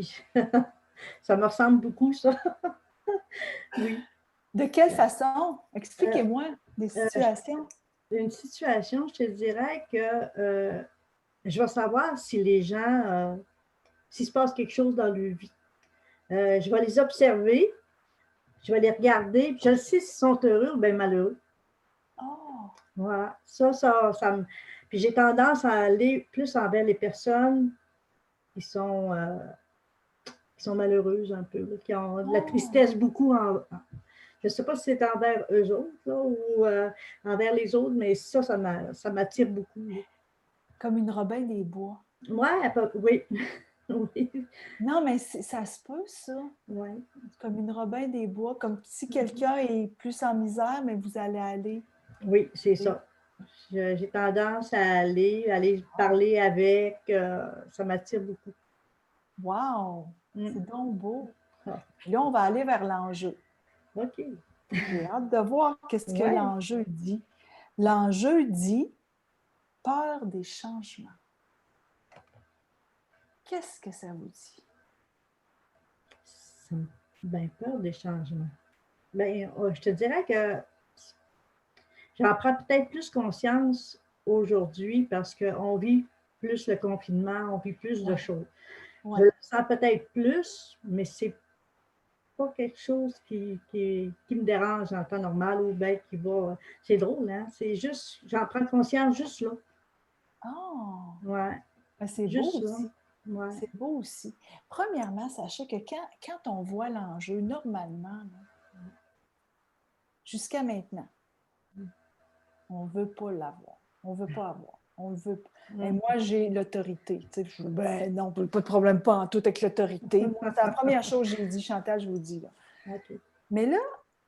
ça me ressemble beaucoup, ça. Oui. De quelle façon? Euh, Expliquez-moi des euh, situations. une situation, je te dirais que je vais savoir si les gens, s'il se passe quelque chose dans leur vie. Je vais les observer, je vais les regarder, puis je sais s'ils sont heureux ou bien malheureux. Oh! Voilà. Ça me. Puis j'ai tendance à aller plus envers les personnes qui sont, euh, qui sont malheureuses un peu, là, qui ont de la Oh! tristesse beaucoup. Je ne sais pas si c'est envers eux autres là, ou envers les autres, mais ça m'attire beaucoup. Là. Comme une Robin des Bois. Ouais, oui. Oui. Non, mais ça se peut, ça. Ouais. Comme une Robin des Bois. Comme si quelqu'un est plus en misère, mais vous allez aller. Oui, c'est Et- ça. J'ai tendance à aller parler avec. Ça m'attire beaucoup. Wow! Mm. C'est donc beau. Ah, Puis là, on va aller vers l'enjeu. OK. J'ai hâte de voir qu'est-ce que Ouais. l'enjeu dit. L'enjeu dit peur des changements. Qu'est-ce que ça vous dit? Ça me fait bien peur des changements. Ben, je te dirais que j'en prends peut-être plus conscience aujourd'hui parce qu'on vit plus le confinement, on vit plus de Ouais, choses. Je ouais. le sens peut-être plus, mais c'est pas quelque chose qui me dérange en temps normal ou bien qui va. C'est drôle, hein? C'est juste, j'en prends conscience juste là. Oh! Ouais, Ben, c'est beau juste là. aussi. Ouais. C'est beau aussi. Premièrement, sachez que quand on voit l'enjeu, normalement, là, jusqu'à maintenant, on ne veut pas l'avoir. On ne veut pas avoir. On veut pas. Et Mm. moi, j'ai l'autorité. Tu sais, ben non, pas de problème, pas en tout avec l'autorité. Moi, c'est la première chose que j'ai dit, Chantal, je vous dis. Là. OK. Mais là,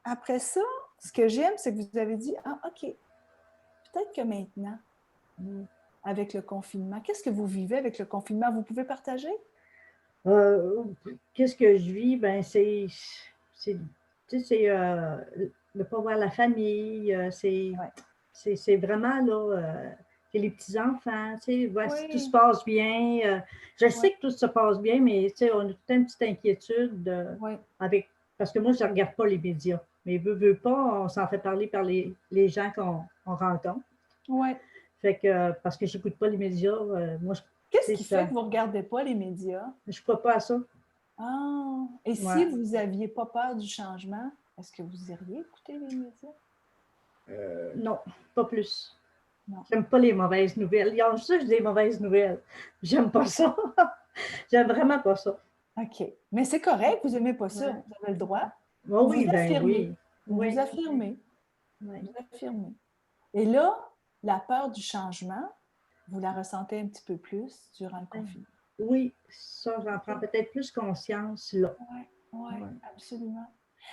après ça, ce que j'aime, c'est que vous avez dit, ah, OK, peut-être que maintenant, Mm. avec le confinement, qu'est-ce que vous vivez avec le confinement? Vous pouvez partager? Euh, Qu'est-ce que je vis? Ben, c'est, tu sais, c'est de ne pas voir la famille. Ouais. C'est vraiment là, c'est les petits-enfants. Tu sais, si tout se Oui, passe bien. Je oui, sais que tout se passe bien, mais tu sais, on a toute une petite inquiétude oui, avec. Parce que moi, je ne regarde pas les médias. Mais veut pas, on s'en fait parler par les gens qu'on rencontre. oui. Fait que, parce que je n'écoute pas les médias, moi, Qu'est-ce tu sais, qui fait ça, que vous ne regardez pas les médias? je ne crois pas à ça. Ah, et si Ouais. vous n'aviez pas peur du changement, est-ce que vous iriez écouter les médias? Non, pas plus. Non. J'aime pas les mauvaises nouvelles. Il y a juste des mauvaises nouvelles. J'aime pas ça. J'aime vraiment pas ça. OK. Mais c'est correct, vous n'aimez pas ça. Ouais. Vous avez le droit. Oh Vous vous oui, ben affirmez. oui. Vous vous Oui. affirmez. Oui. Vous affirmez. Et là, la peur du changement, vous la ressentez un petit peu plus durant le confinement. Oui, ça, j'en prends OK? peut-être plus conscience là. Oui, oui, Ouais. absolument.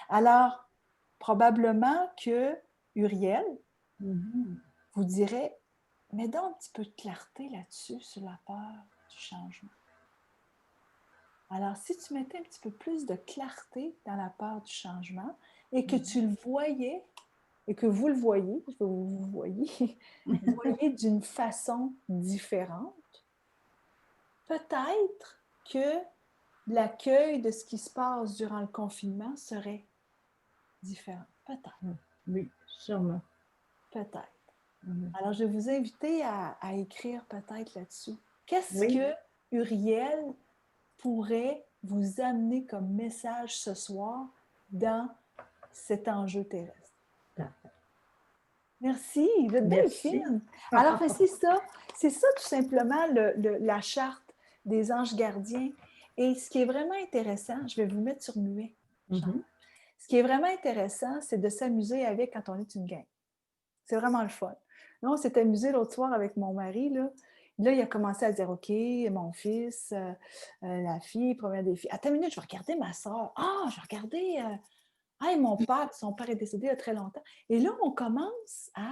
Alors, probablement que Uriel Mhm. vous dirait, mets donc un petit peu de clarté là-dessus, sur la peur du changement. Alors, si tu mettais un petit peu plus de clarté dans la peur du changement et que tu le voyais et que vous le voyez, je veux que vous voyez, vous voyez d'une façon différente, peut-être que l'accueil de ce qui se passe durant le confinement serait différent. Peut-être. Oui, sûrement. Peut-être. Alors, je vais vous inviter à écrire peut-être là-dessus. Qu'est-ce Oui. que Uriel pourrait vous amener comme message ce soir dans cet enjeu terrestre? Merci, vous êtes bien Merci. fine. Alors, c'est ça tout simplement la charte des anges gardiens. Et ce qui est vraiment intéressant, je vais vous mettre sur muet. Ce qui est vraiment intéressant, c'est de s'amuser avec quand on est une gang. C'est vraiment le fun. Là, on s'est amusé l'autre soir avec mon mari. Là, il a commencé à dire, OK, mon fils, la fille, première des filles. Attends une minute, je vais regarder ma soeur. Ah, je vais regarder... Ah, et mon père, son père est décédé il y a très longtemps. Et là, on commence à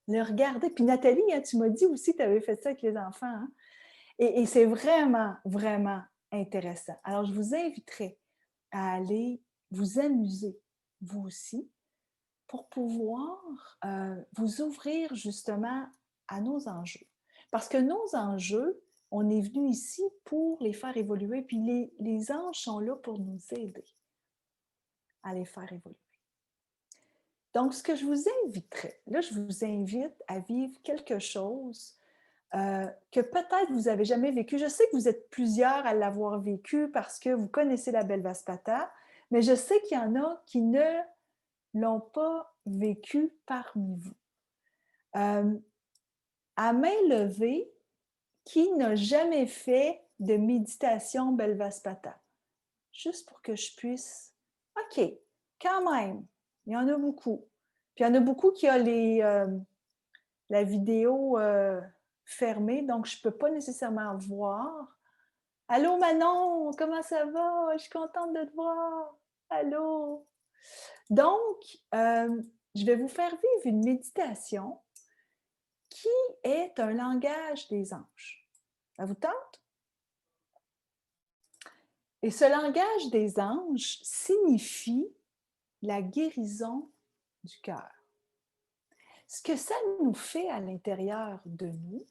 le regarder. Puis Nathalie, hein, tu m'as dit aussi que tu avais fait ça avec les enfants. Hein? Et c'est vraiment, vraiment intéressant. Alors, je vous inviterai à aller vous amuser, vous aussi, pour pouvoir vous ouvrir justement à nos enjeux. Parce que nos enjeux, on est venu ici pour les faire évoluer, puis les anges sont là pour nous aider à les faire évoluer. Donc, ce que je vous inviterais, là, je vous invite à vivre quelque chose que peut-être vous n'avez jamais vécu. Je sais que vous êtes plusieurs à l'avoir vécu parce que vous connaissez la Belle Vaspata, mais je sais qu'il y en a qui ne l'ont pas vécu parmi vous. À main levée, qui n'a jamais fait de méditation Belle Vaspata? Juste pour que je puisse... OK, quand même, il y en a beaucoup. Puis il y en a beaucoup qui ont la vidéo fermée, donc je ne peux pas nécessairement voir. Allô Manon, comment ça va? Je suis contente de te voir. Allô? Donc, je vais vous faire vivre une méditation qui est un langage des anges. Ça vous tente? Et ce langage des anges signifie la guérison du cœur. Ce que ça nous fait à l'intérieur de nous,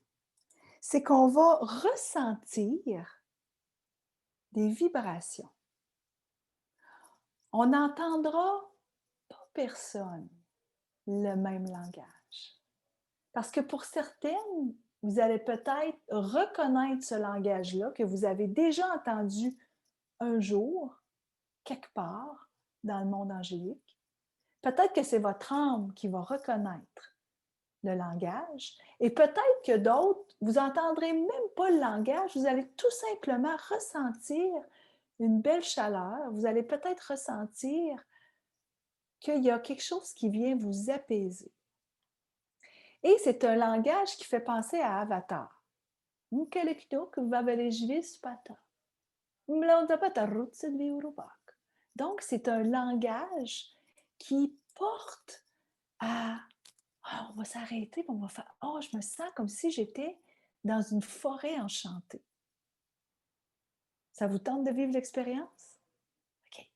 c'est qu'on va ressentir des vibrations. On n'entendra pas personne le même langage. Parce que pour certaines, vous allez peut-être reconnaître ce langage-là que vous avez déjà entendu un jour, quelque part, dans le monde angélique. Peut-être que c'est votre âme qui va reconnaître le langage. Et peut-être que d'autres, vous n'entendrez même pas le langage, vous allez tout simplement ressentir une belle chaleur. Vous allez peut-être ressentir qu'il y a quelque chose qui vient vous apaiser. Et c'est un langage qui fait penser à Avatar. Donc, c'est un langage qui porte à « on va s'arrêter, on va faire « je me sens comme si j'étais dans une forêt enchantée. » Ça vous tente de vivre l'expérience? OK.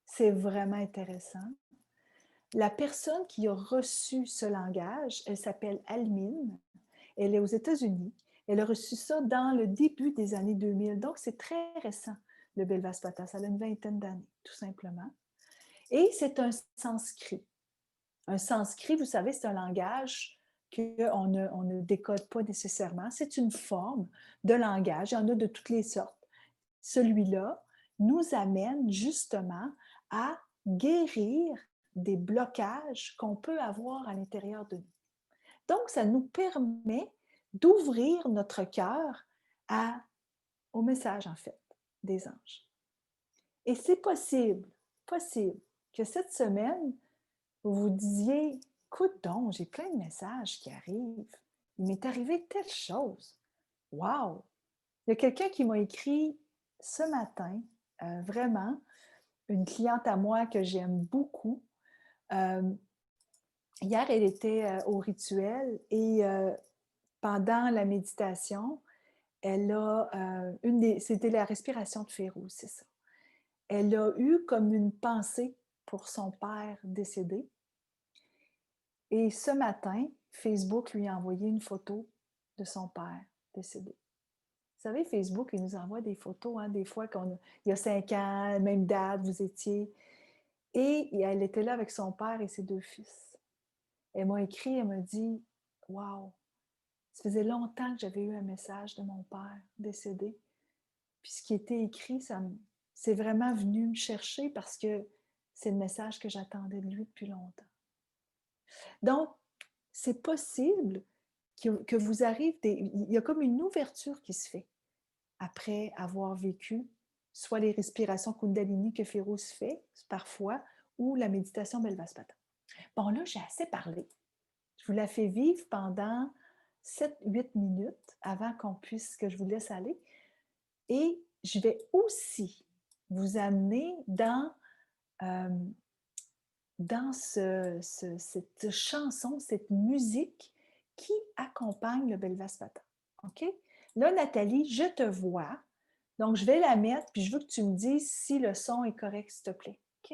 C'est vraiment intéressant. La personne qui a reçu ce langage, elle s'appelle Almine. Elle est aux États-Unis. Elle a reçu ça dans le début des années 2000. Donc, c'est très récent, le Belvaspata. Ça a une vingtaine d'années, tout simplement. Et c'est un sanskrit. Un sanskrit, vous savez, c'est un langage qu'on ne décode pas nécessairement. C'est une forme de langage. Il y en a de toutes les sortes. Celui-là nous amène justement à guérir des blocages qu'on peut avoir à l'intérieur de nous. Donc, ça nous permet d'ouvrir notre cœur au message, en fait, des anges. Et c'est possible que cette semaine, vous vous disiez, écoute donc, j'ai plein de messages qui arrivent. Il m'est arrivé telle chose. Wow! Il y a quelqu'un qui m'a écrit ce matin, vraiment, une cliente à moi que j'aime beaucoup. Hier, elle était au rituel et pendant la méditation, elle a c'était la respiration de Férouz, c'est ça. Elle a eu comme une pensée pour son père décédé. Et ce matin, Facebook lui a envoyé une photo de son père décédé. Vous savez, Facebook, il nous envoie des photos, hein, des fois il y a 5 ans, même date, vous étiez. Et elle était là avec son père et ses 2 fils. Elle m'a écrit, elle m'a dit « Wow, ça faisait longtemps que j'avais eu un message de mon père décédé. Puis ce qui était écrit, c'est vraiment venu me chercher parce que c'est le message que j'attendais de lui depuis longtemps. » Donc, c'est possible que vous arrive il y a comme une ouverture qui se fait après avoir vécu soit les respirations Kundalini que Férouz fait parfois ou la méditation Belvaspata. Bon, là, j'ai assez parlé. Je vous la fais vivre pendant 7-8 minutes avant que je vous laisse aller. Et je vais aussi vous amener dans cette chanson, cette musique qui accompagne le Belvaspata. OK? Là, Nathalie, je te vois. Donc, je vais la mettre, puis je veux que tu me dises si le son est correct, s'il te plaît. OK?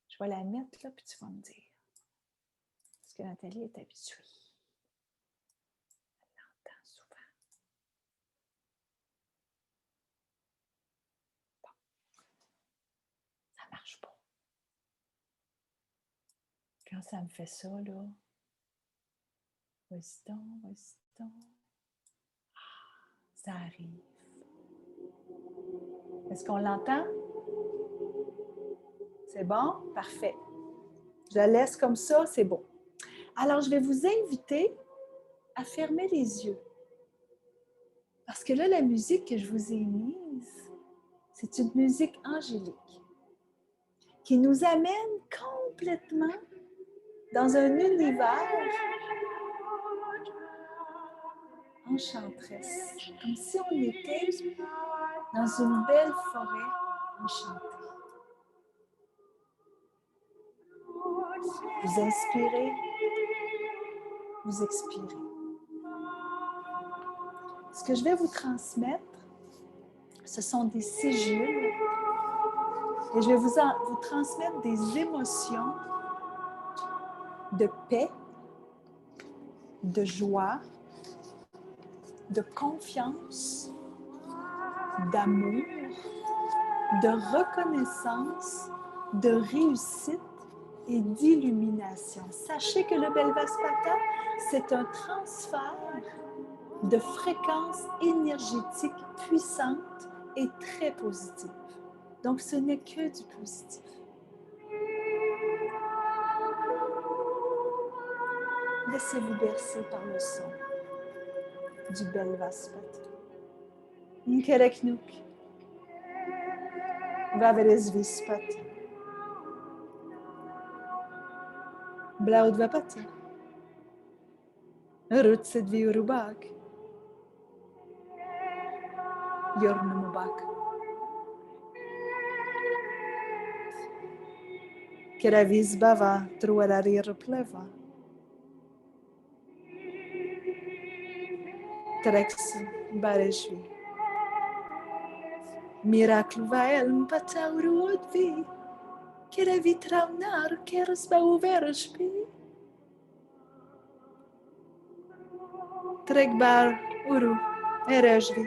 Je vais la mettre là, puis tu vas me dire. Parce que Nathalie est habituée. Elle l'entend souvent. Bon. Ça marche pas. Quand ça me fait ça, là, vas-y donc, vas-y donc. Ça arrive. Est-ce qu'on l'entend? C'est bon? Parfait. Je la laisse comme ça, c'est bon. Alors, je vais vous inviter à fermer les yeux. Parce que là, la musique que je vous ai mise, c'est une musique angélique qui nous amène complètement dans un univers enchanteresse, comme si on était dans une belle forêt enchantée. Vous inspirez, vous expirez. Ce que je vais vous transmettre, ce sont des sigiles et je vais vous transmettre des émotions de paix, de joie, de confiance, d'amour, de reconnaissance, de réussite et d'illumination. Sachez que le Belvaspata, c'est un transfert de fréquences énergétiques puissantes et très positives. Donc, ce n'est que du positif. Laissez-vous bercer par le son du Belvaspata. Nkereknuk, Vaveresvispata, Blaudvapata, Rutsedviurubak, Yornumubak, Keravisbava, Truararirpleva, Trex Bareshvi, Miracluvael Pataurudvi, Keravitravnar, Kersbauvershvi, Tregbar Uru, Ereshvi,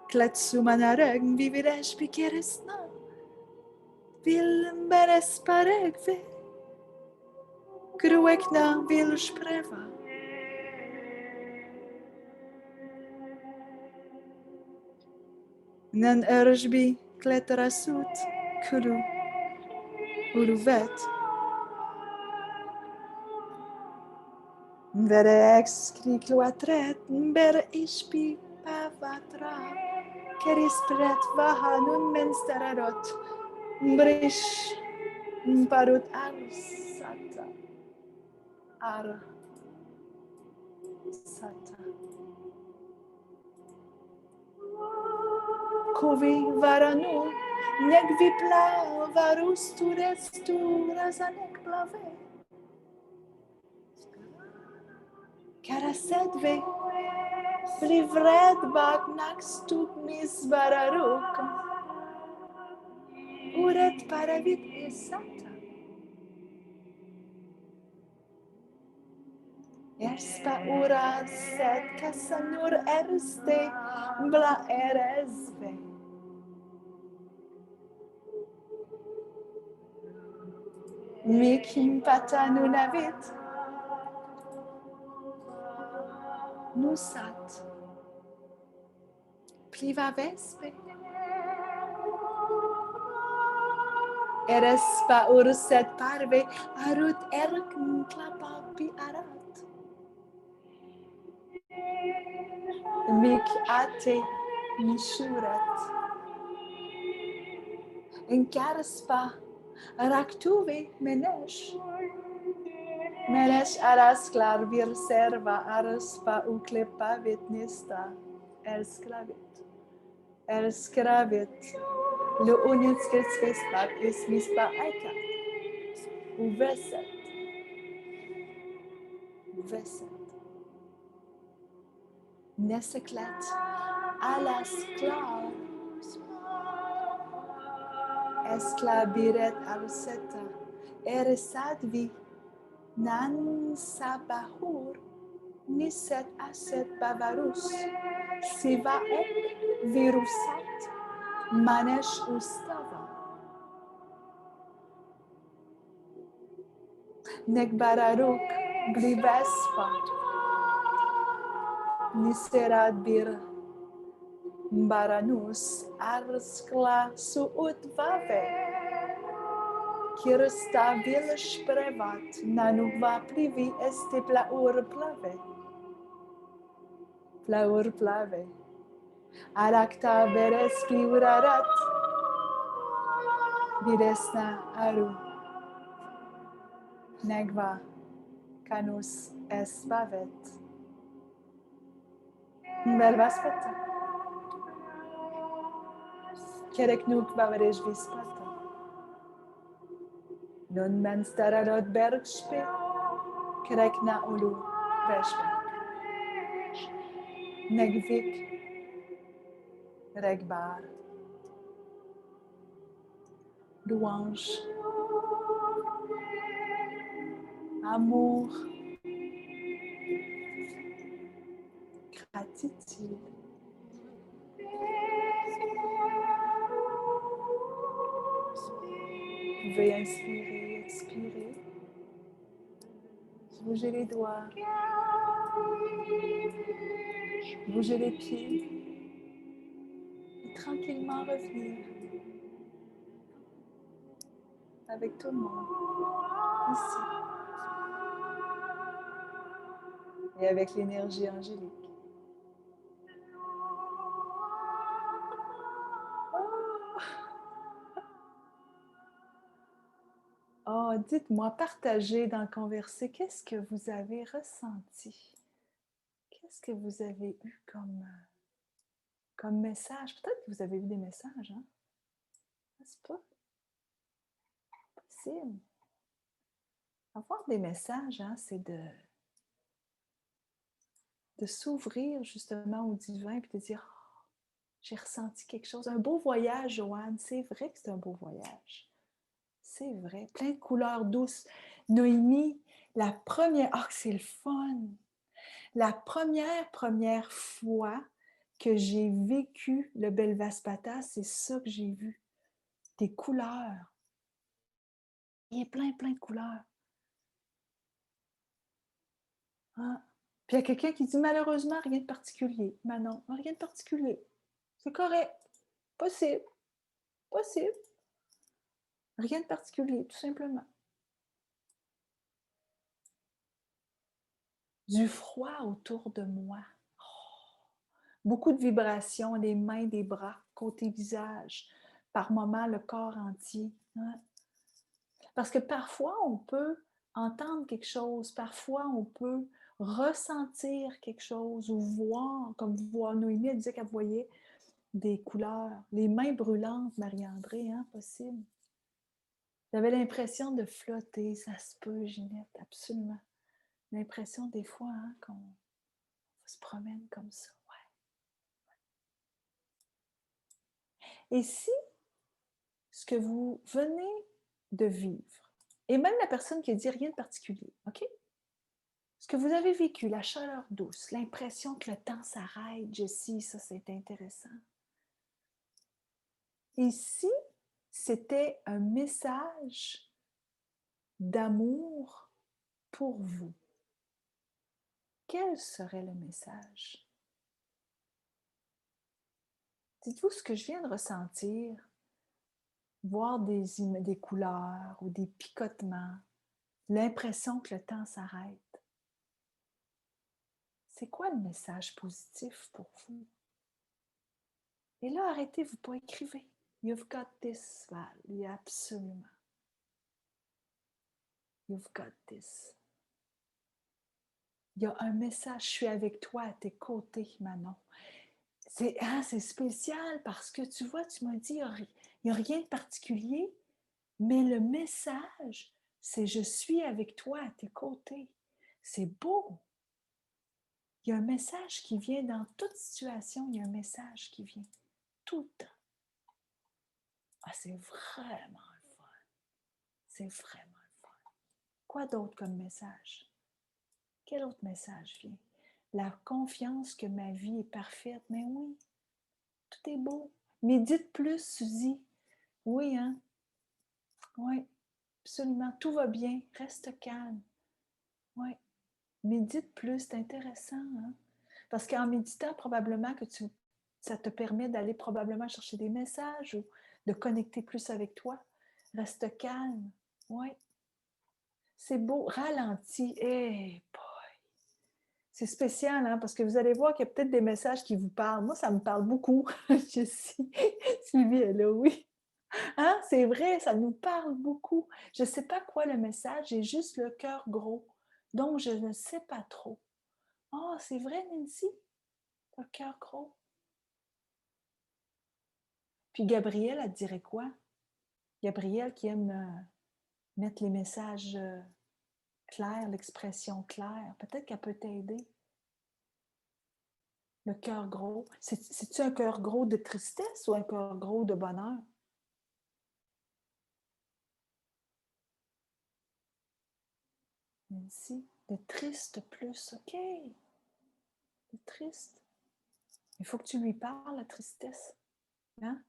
Kletsumanareg, Vivireshvi, Keresna, Vilmberesparegve, Kruekna, Vilspreva. Nan Ereshbi, Kletrasut, Kuru, Uruvet, Mbere excri cloatret, mbere ishpi pavatra, kerispret vahanun mensterarot, mbrish, mparut arsata, ar, sata. Kovi varanu, negvipla varus turestu razanek plave. Karasedve, Privred bagnak stuk mis bararuk, uret paravit esata. Espa ura set kasanur erste bla eresve. Mikim patanu navit. Nusat. Pliva vespe. Erespa urset parve arut erk klapapi arat. Mik ate mishurat. Enkarspa raktuve menesh. Menesh aras klar vir serva araspa uklepa vitnista. Erskravit. Erskravit. Le unitskets pat is mispa aikat. Uveset. Uveset. Neseklet. Alas klar. Esklabiret aruseta. Eresadvi. Nan sabahur. Niset aset bavarus. Siva ek virusat. Manesh ustava. Nekbararuk glivespa. Niserad bir baranus arskla suut vave. Kirsta vil sprevat nanukva plivi este plaur plave. Plaur plave. Arakta beres pliurarat. Biresna aru. Negva canus esvavet. Belvaspata. Kereknuk vaverej vispata. Non mensterarot bergspe. Kerekna ulu veshpe. Negvik regbar. Louange. Amour. Gratitude. Vous pouvez inspirer, expirer. Bougez les doigts. Bougez les pieds. Et tranquillement revenir avec tout le monde. Ici. Et avec l'énergie angélique. Oh, dites-moi, partagez dans le conversé, qu'est-ce que vous avez ressenti? Qu'est-ce que vous avez eu comme message? Peut-être que vous avez eu des messages, hein? N'est-ce pas? Possible. Avoir des messages, hein, c'est de s'ouvrir justement au divin et de dire oh, j'ai ressenti quelque chose. Un beau voyage, Joanne. C'est vrai que c'est un beau voyage. C'est vrai. Plein de couleurs douces. Noémie, la première... Ah, oh, c'est le fun! La première fois que j'ai vécu le Belvaspata, c'est ça que j'ai vu. Des couleurs. Il y a plein de couleurs. Hein? Puis il y a quelqu'un qui dit malheureusement rien de particulier. Mais non, rien de particulier. C'est correct. Possible. Possible. Rien de particulier, tout simplement. Du froid autour de moi. Oh. Beaucoup de vibrations, des mains, des bras, côté visage. Par moments, le corps entier. Hein? Parce que parfois, on peut entendre quelque chose. Parfois, on peut ressentir quelque chose ou voir, comme Noémie disait qu'elle voyait des couleurs. Les mains brûlantes, Marie-André, hein, possible. J'avais l'impression de flotter, ça se peut, Ginette, absolument. L'impression des fois hein, qu'on se promène comme ça. Ouais. Et si ce que vous venez de vivre, et même la personne qui a dit rien de particulier, OK? Ce que vous avez vécu, la chaleur douce, l'impression que le temps s'arrête, Jessie, ça c'est intéressant. Et si c'était un message d'amour pour vous, quel serait le message? Dites-vous ce que je viens de ressentir, voir des couleurs ou des picotements, l'impression que le temps s'arrête. C'est quoi le message positif pour vous? Et là, arrêtez-vous pas, écrivez. You've got this, Val. Oui, absolument. You've got this. Il y a un message, je suis avec toi à tes côtés, Manon. C'est spécial parce que tu vois, tu m'as dit, il n'y a rien de particulier, mais le message, c'est je suis avec toi à tes côtés. C'est beau. Il y a un message qui vient dans toute situation, il y a un message qui vient tout le temps. Ah, c'est vraiment le fun. C'est vraiment le fun. Quoi d'autre comme message? Quel autre message vient? La confiance que ma vie est parfaite. Mais oui, tout est beau. Médite plus, Suzy. Oui, hein? Oui, absolument. Tout va bien. Reste calme. Oui. Médite plus, c'est intéressant, hein? Parce qu'en méditant, probablement que ça te permet d'aller probablement chercher des messages ou de connecter plus avec toi. Reste calme. Oui. C'est beau. Ralentis. Hey, c'est spécial, hein, parce que vous allez voir qu'il y a peut-être des messages qui vous parlent. Moi, ça me parle beaucoup. Je suis Sylvie est là, oui. Hein? C'est vrai, ça nous parle beaucoup. Je ne sais pas quoi le message, j'ai juste le cœur gros. Donc, je ne sais pas trop. Ah, c'est vrai, Nancy? Le cœur gros. Puis Gabrielle, elle dirait quoi? Gabrielle qui aime mettre les messages clairs, l'expression claire. Peut-être qu'elle peut t'aider. Le cœur gros. C'est-tu un cœur gros de tristesse ou un cœur gros de bonheur? Nancy, de triste plus, OK. De triste. Il faut que tu lui parles, la tristesse. Hein?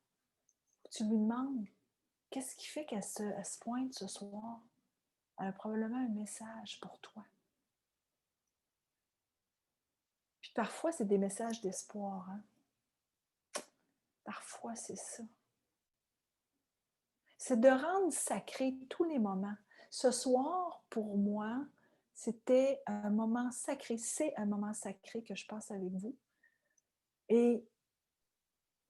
Tu lui demandes, qu'est-ce qui fait qu'elle se pointe ce soir? Elle a probablement un message pour toi. Puis parfois, c'est des messages d'espoir. Hein? Parfois, c'est ça. C'est de rendre sacré tous les moments. Ce soir, pour moi, c'était un moment sacré. C'est un moment sacré que je passe avec vous. Et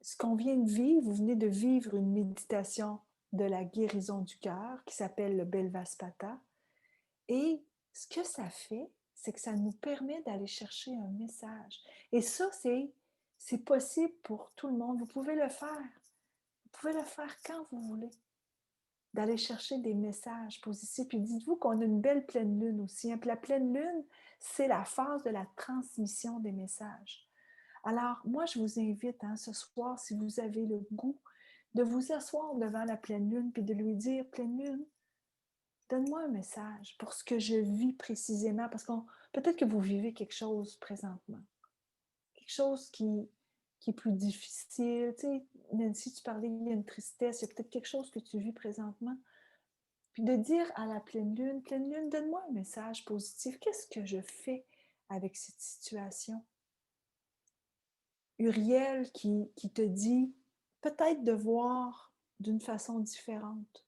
ce qu'on vient de vivre, vous venez de vivre une méditation de la guérison du cœur qui s'appelle le Belvaspata. Et ce que ça fait, c'est que ça nous permet d'aller chercher un message. Et ça, c'est possible pour tout le monde. Vous pouvez le faire. Vous pouvez le faire quand vous voulez. D'aller chercher des messages positifs. Puis dites-vous qu'on a une belle pleine lune aussi. Puis la pleine lune, c'est la phase de la transmission des messages. Alors, moi, je vous invite ce soir, si vous avez le goût, de vous asseoir devant la pleine lune puis de lui dire, pleine lune, donne-moi un message pour ce que je vis précisément, parce que peut-être que vous vivez quelque chose présentement, quelque chose qui est plus difficile. Tu sais, Nancy, tu parlais, il y a une tristesse, il y a peut-être quelque chose que tu vis présentement. Puis de dire à la pleine lune, donne-moi un message positif. Qu'est-ce que je fais avec cette situation? Uriel qui te dit peut-être de voir d'une façon différente.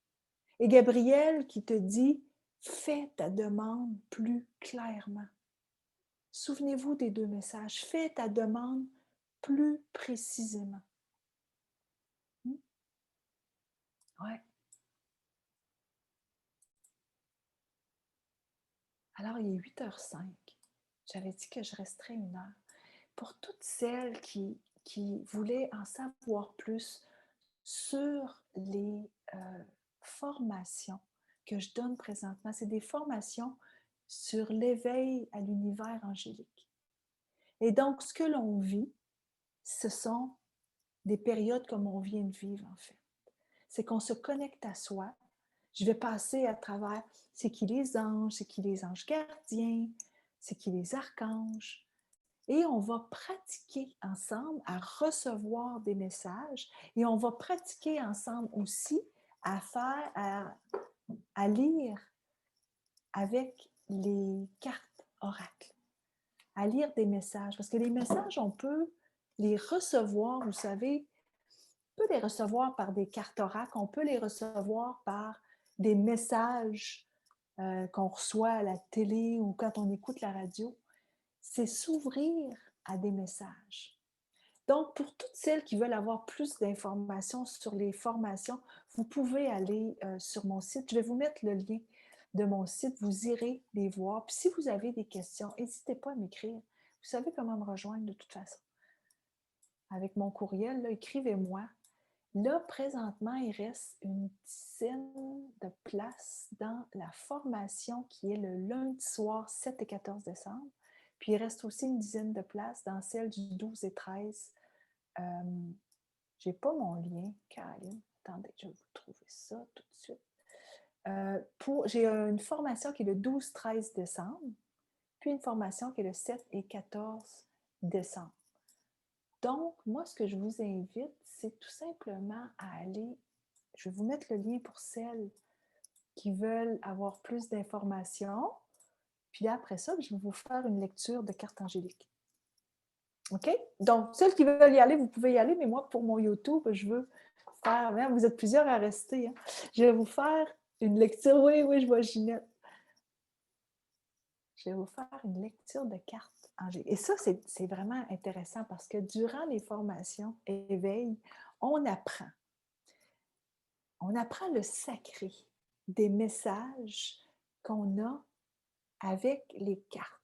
Et Gabriel qui te dit fais ta demande plus clairement. Souvenez-vous des deux messages. Fais ta demande plus précisément. Ouais. Alors, il est 8h05. J'avais dit que je resterais 1 heure. Pour toutes celles qui voulaient en savoir plus sur les formations que je donne présentement, c'est des formations sur l'éveil à l'univers angélique. Et donc, ce que l'on vit, ce sont des périodes comme on vient de vivre, en fait. C'est qu'on se connecte à soi. Je vais passer à travers c'est qui les anges gardiens, c'est qu'il est archange. Et on va pratiquer ensemble à recevoir des messages et on va pratiquer ensemble aussi à à lire avec les cartes oracles, à lire des messages. Parce que les messages, on peut les recevoir, vous savez, on peut les recevoir par des cartes oracles, on peut les recevoir par des messages qu'on reçoit à la télé ou quand on écoute la radio. C'est s'ouvrir à des messages. Donc, pour toutes celles qui veulent avoir plus d'informations sur les formations, vous pouvez aller sur mon site. Je vais vous mettre le lien de mon site. Vous irez les voir. Puis si vous avez des questions, n'hésitez pas à m'écrire. Vous savez comment me rejoindre de toute façon. Avec mon courriel, là, écrivez-moi. Là, présentement, il reste une dizaine de places dans la formation qui est le lundi soir 7 et 14 décembre. Puis il reste aussi une dizaine de places dans celle du 12 et 13. Je n'ai pas mon lien, Caroline. Attendez, je vais vous trouver ça tout de suite. J'ai une formation qui est le 12-13 décembre, puis une formation qui est le 7 et 14 décembre. Donc, moi, ce que je vous invite, c'est tout simplement à aller, je vais vous mettre le lien pour celles qui veulent avoir plus d'informations. Puis après ça, je vais vous faire une lecture de cartes angéliques. OK? Donc, celles qui veulent y aller, vous pouvez y aller, mais moi, pour mon YouTube, je veux faire, vous êtes plusieurs à rester, hein? Je vais vous faire une lecture, oui, je vois Ginette. Je vais vous faire une lecture de cartes angéliques. Et ça, c'est vraiment intéressant parce que durant les formations éveil, on apprend le sacré des messages qu'on a avec les cartes.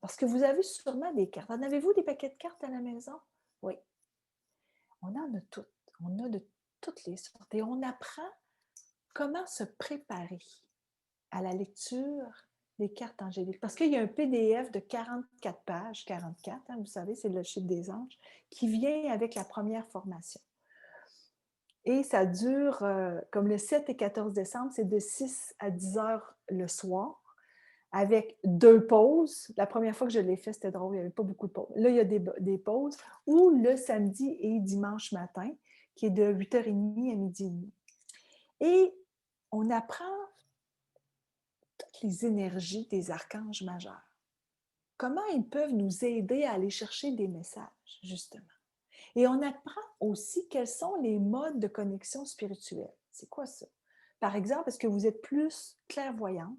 Parce que vous avez sûrement des cartes. En avez-vous des paquets de cartes à la maison? Oui. On en a toutes. On a de toutes les sortes. Et on apprend comment se préparer à la lecture des cartes angéliques. Parce qu'il y a un PDF de 44 pages, 44, hein, vous savez, c'est le chiffre des anges, qui vient avec la première formation. Et ça dure, comme le 7 et 14 décembre, c'est de 6 à 10 heures le soir, avec 2 pauses. La première fois que je l'ai fait, c'était drôle, il n'y avait pas beaucoup de pauses. Là, il y a des pauses, ou le samedi et dimanche matin, qui est de 8h30 à midi et demi. Et on apprend toutes les énergies des archanges majeurs. Comment ils peuvent nous aider à aller chercher des messages, justement. Et on apprend aussi quels sont les modes de connexion spirituelle. C'est quoi ça? Par exemple, est-ce que vous êtes plus clairvoyante?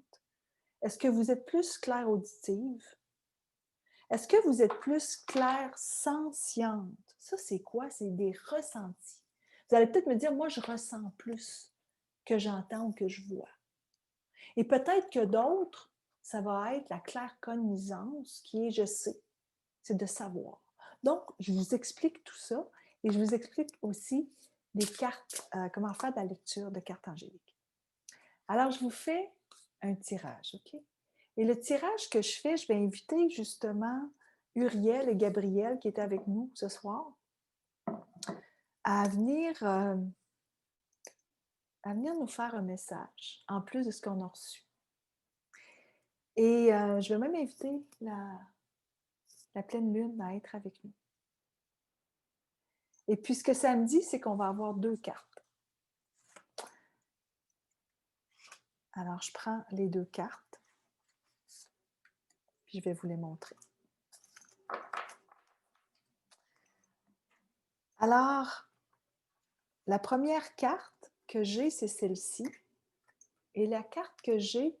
Est-ce que vous êtes plus clairauditive? Est-ce que vous êtes plus clairsentiente? Ça, c'est quoi? C'est des ressentis. Vous allez peut-être me dire, moi, je ressens plus que j'entends ou que je vois. Et peut-être que d'autres, ça va être la claircognizance qui est je sais, c'est de savoir. Donc, je vous explique tout ça et je vous explique aussi des cartes, comment faire de la lecture de cartes angéliques. Alors, je vous fais un tirage, OK? Et le tirage que je fais, je vais inviter justement Uriel et Gabriel qui étaient avec nous ce soir à venir nous faire un message en plus de ce qu'on a reçu. Et je vais même inviter la pleine lune à être avec nous. Et puis, ce que ça me dit, c'est qu'on va avoir 2 cartes. Alors, je prends les 2 cartes, puis je vais vous les montrer. Alors, la première carte que j'ai, c'est celle-ci. Et la carte que j'ai,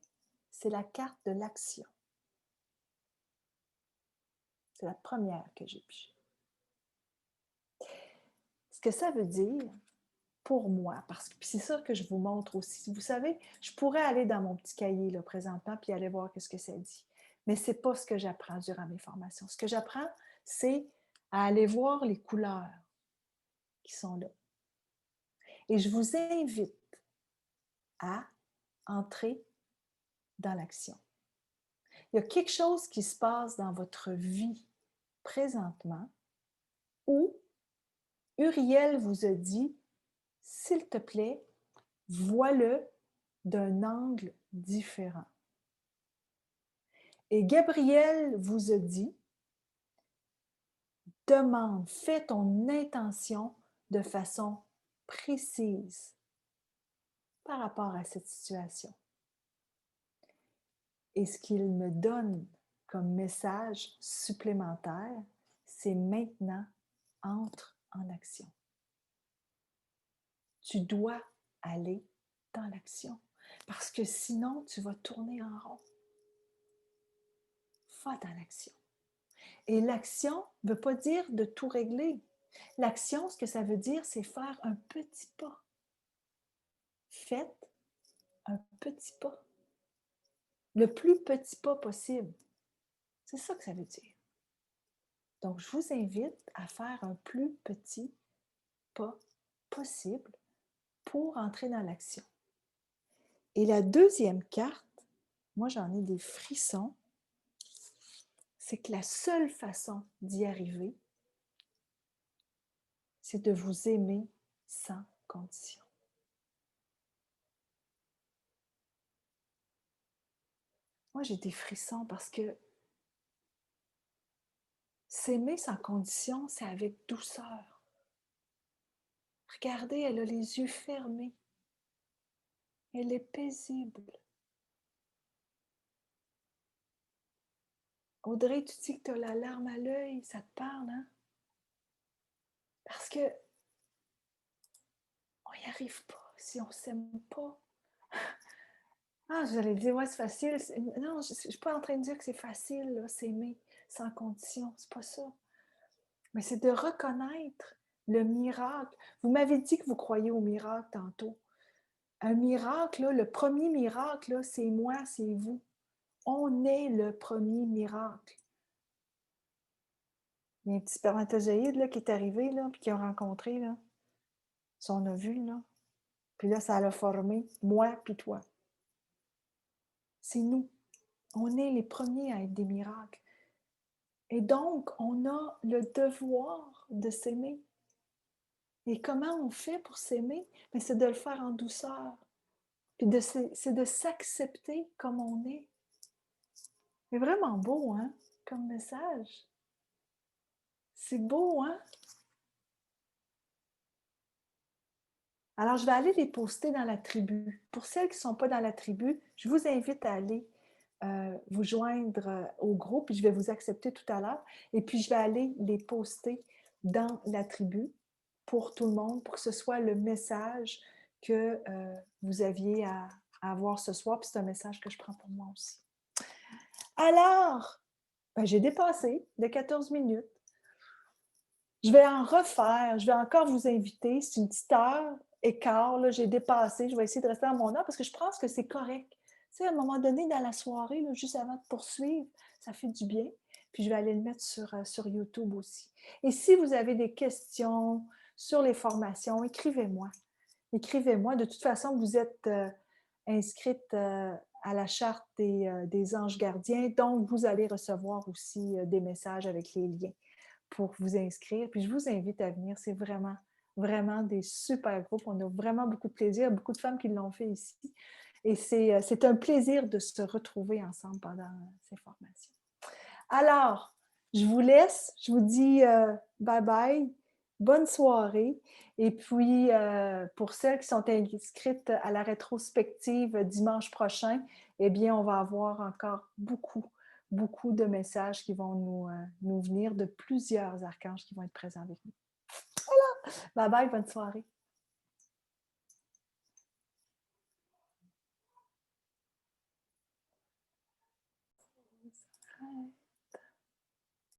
c'est la carte de l'action. C'est la première que j'ai pigée. Ce que ça veut dire, pour moi, parce que c'est ça que je vous montre aussi. Vous savez, je pourrais aller dans mon petit cahier là, présentement puis aller voir ce que ça dit. Mais ce n'est pas ce que j'apprends durant mes formations. Ce que j'apprends, c'est à aller voir les couleurs qui sont là. Et je vous invite à entrer dans l'action. Il y a quelque chose qui se passe dans votre vie présentement où Uriel vous a dit, s'il te plaît, vois-le d'un angle différent. Et Gabriel vous a dit, demande, fais ton intention de façon précise par rapport à cette situation. Et ce qu'il me donne comme message supplémentaire, c'est maintenant, entre en action. Tu dois aller dans l'action parce que sinon, tu vas tourner en rond. Va dans l'action. Et l'action ne veut pas dire de tout régler. L'action, ce que ça veut dire, c'est faire un petit pas. Faites un petit pas. Le plus petit pas possible. C'est ça que ça veut dire. Donc, je vous invite à faire un plus petit pas possible pour entrer dans l'action. Et la deuxième carte, moi j'en ai des frissons, c'est que la seule façon d'y arriver, c'est de vous aimer sans condition. Moi, j'ai des frissons parce que s'aimer sans condition, c'est avec douceur. Regardez, elle a les yeux fermés. Elle est paisible. Audrey, tu dis que tu as la larme à l'œil, ça te parle, hein? Parce que on n'y arrive pas si on ne s'aime pas. Ah, j'allais dire, ouais, c'est facile. Non, je ne suis pas en train de dire que c'est facile, s'aimer sans condition. C'est pas ça. Mais c'est de reconnaître le miracle. Vous m'avez dit que vous croyez au miracle tantôt. Un miracle, là, le premier miracle, là, c'est moi, c'est vous. On est le premier miracle. Il y a un petit spermatozoïde là, qui est arrivé, là, puis qui a rencontré là, son ovule. Là. Puis là, ça l'a formé, moi puis toi. C'est nous. On est les premiers à être des miracles. Et donc, on a le devoir de s'aimer. Et comment on fait pour s'aimer? C'est de le faire en douceur. Puis c'est de s'accepter comme on est. C'est vraiment beau, hein, comme message. C'est beau, hein? Alors, je vais aller les poster dans la tribu. Pour celles qui ne sont pas dans la tribu, je vous invite à aller vous joindre au groupe, puis je vais vous accepter tout à l'heure. Et puis, je vais aller les poster dans la tribu pour tout le monde, pour que ce soit le message que vous aviez à avoir ce soir. Puis c'est un message que je prends pour moi aussi. Alors, j'ai dépassé les 14 minutes. Je vais en refaire, je vais encore vous inviter. C'est une petite heure et quart, là, j'ai dépassé. Je vais essayer de rester à mon heure parce que je pense que c'est correct. Tu sais, à un moment donné, dans la soirée, là, juste avant de poursuivre, ça fait du bien. Puis je vais aller le mettre sur YouTube aussi. Et si vous avez des questions sur les formations, écrivez-moi. Écrivez-moi. De toute façon, vous êtes inscrite à la charte des anges gardiens, donc vous allez recevoir aussi des messages avec les liens pour vous inscrire. Puis je vous invite à venir. C'est vraiment, vraiment des super groupes. On a vraiment beaucoup de plaisir. Beaucoup de femmes qui l'ont fait ici. Et c'est un plaisir de se retrouver ensemble pendant ces formations. Alors, je vous laisse. Je vous dis bye-bye. Bonne soirée. Et puis, pour celles qui sont inscrites à la rétrospective dimanche prochain, eh bien, on va avoir encore beaucoup de messages qui vont nous venir de plusieurs archanges qui vont être présents avec nous. Voilà! Bye bye, bonne soirée. Bye.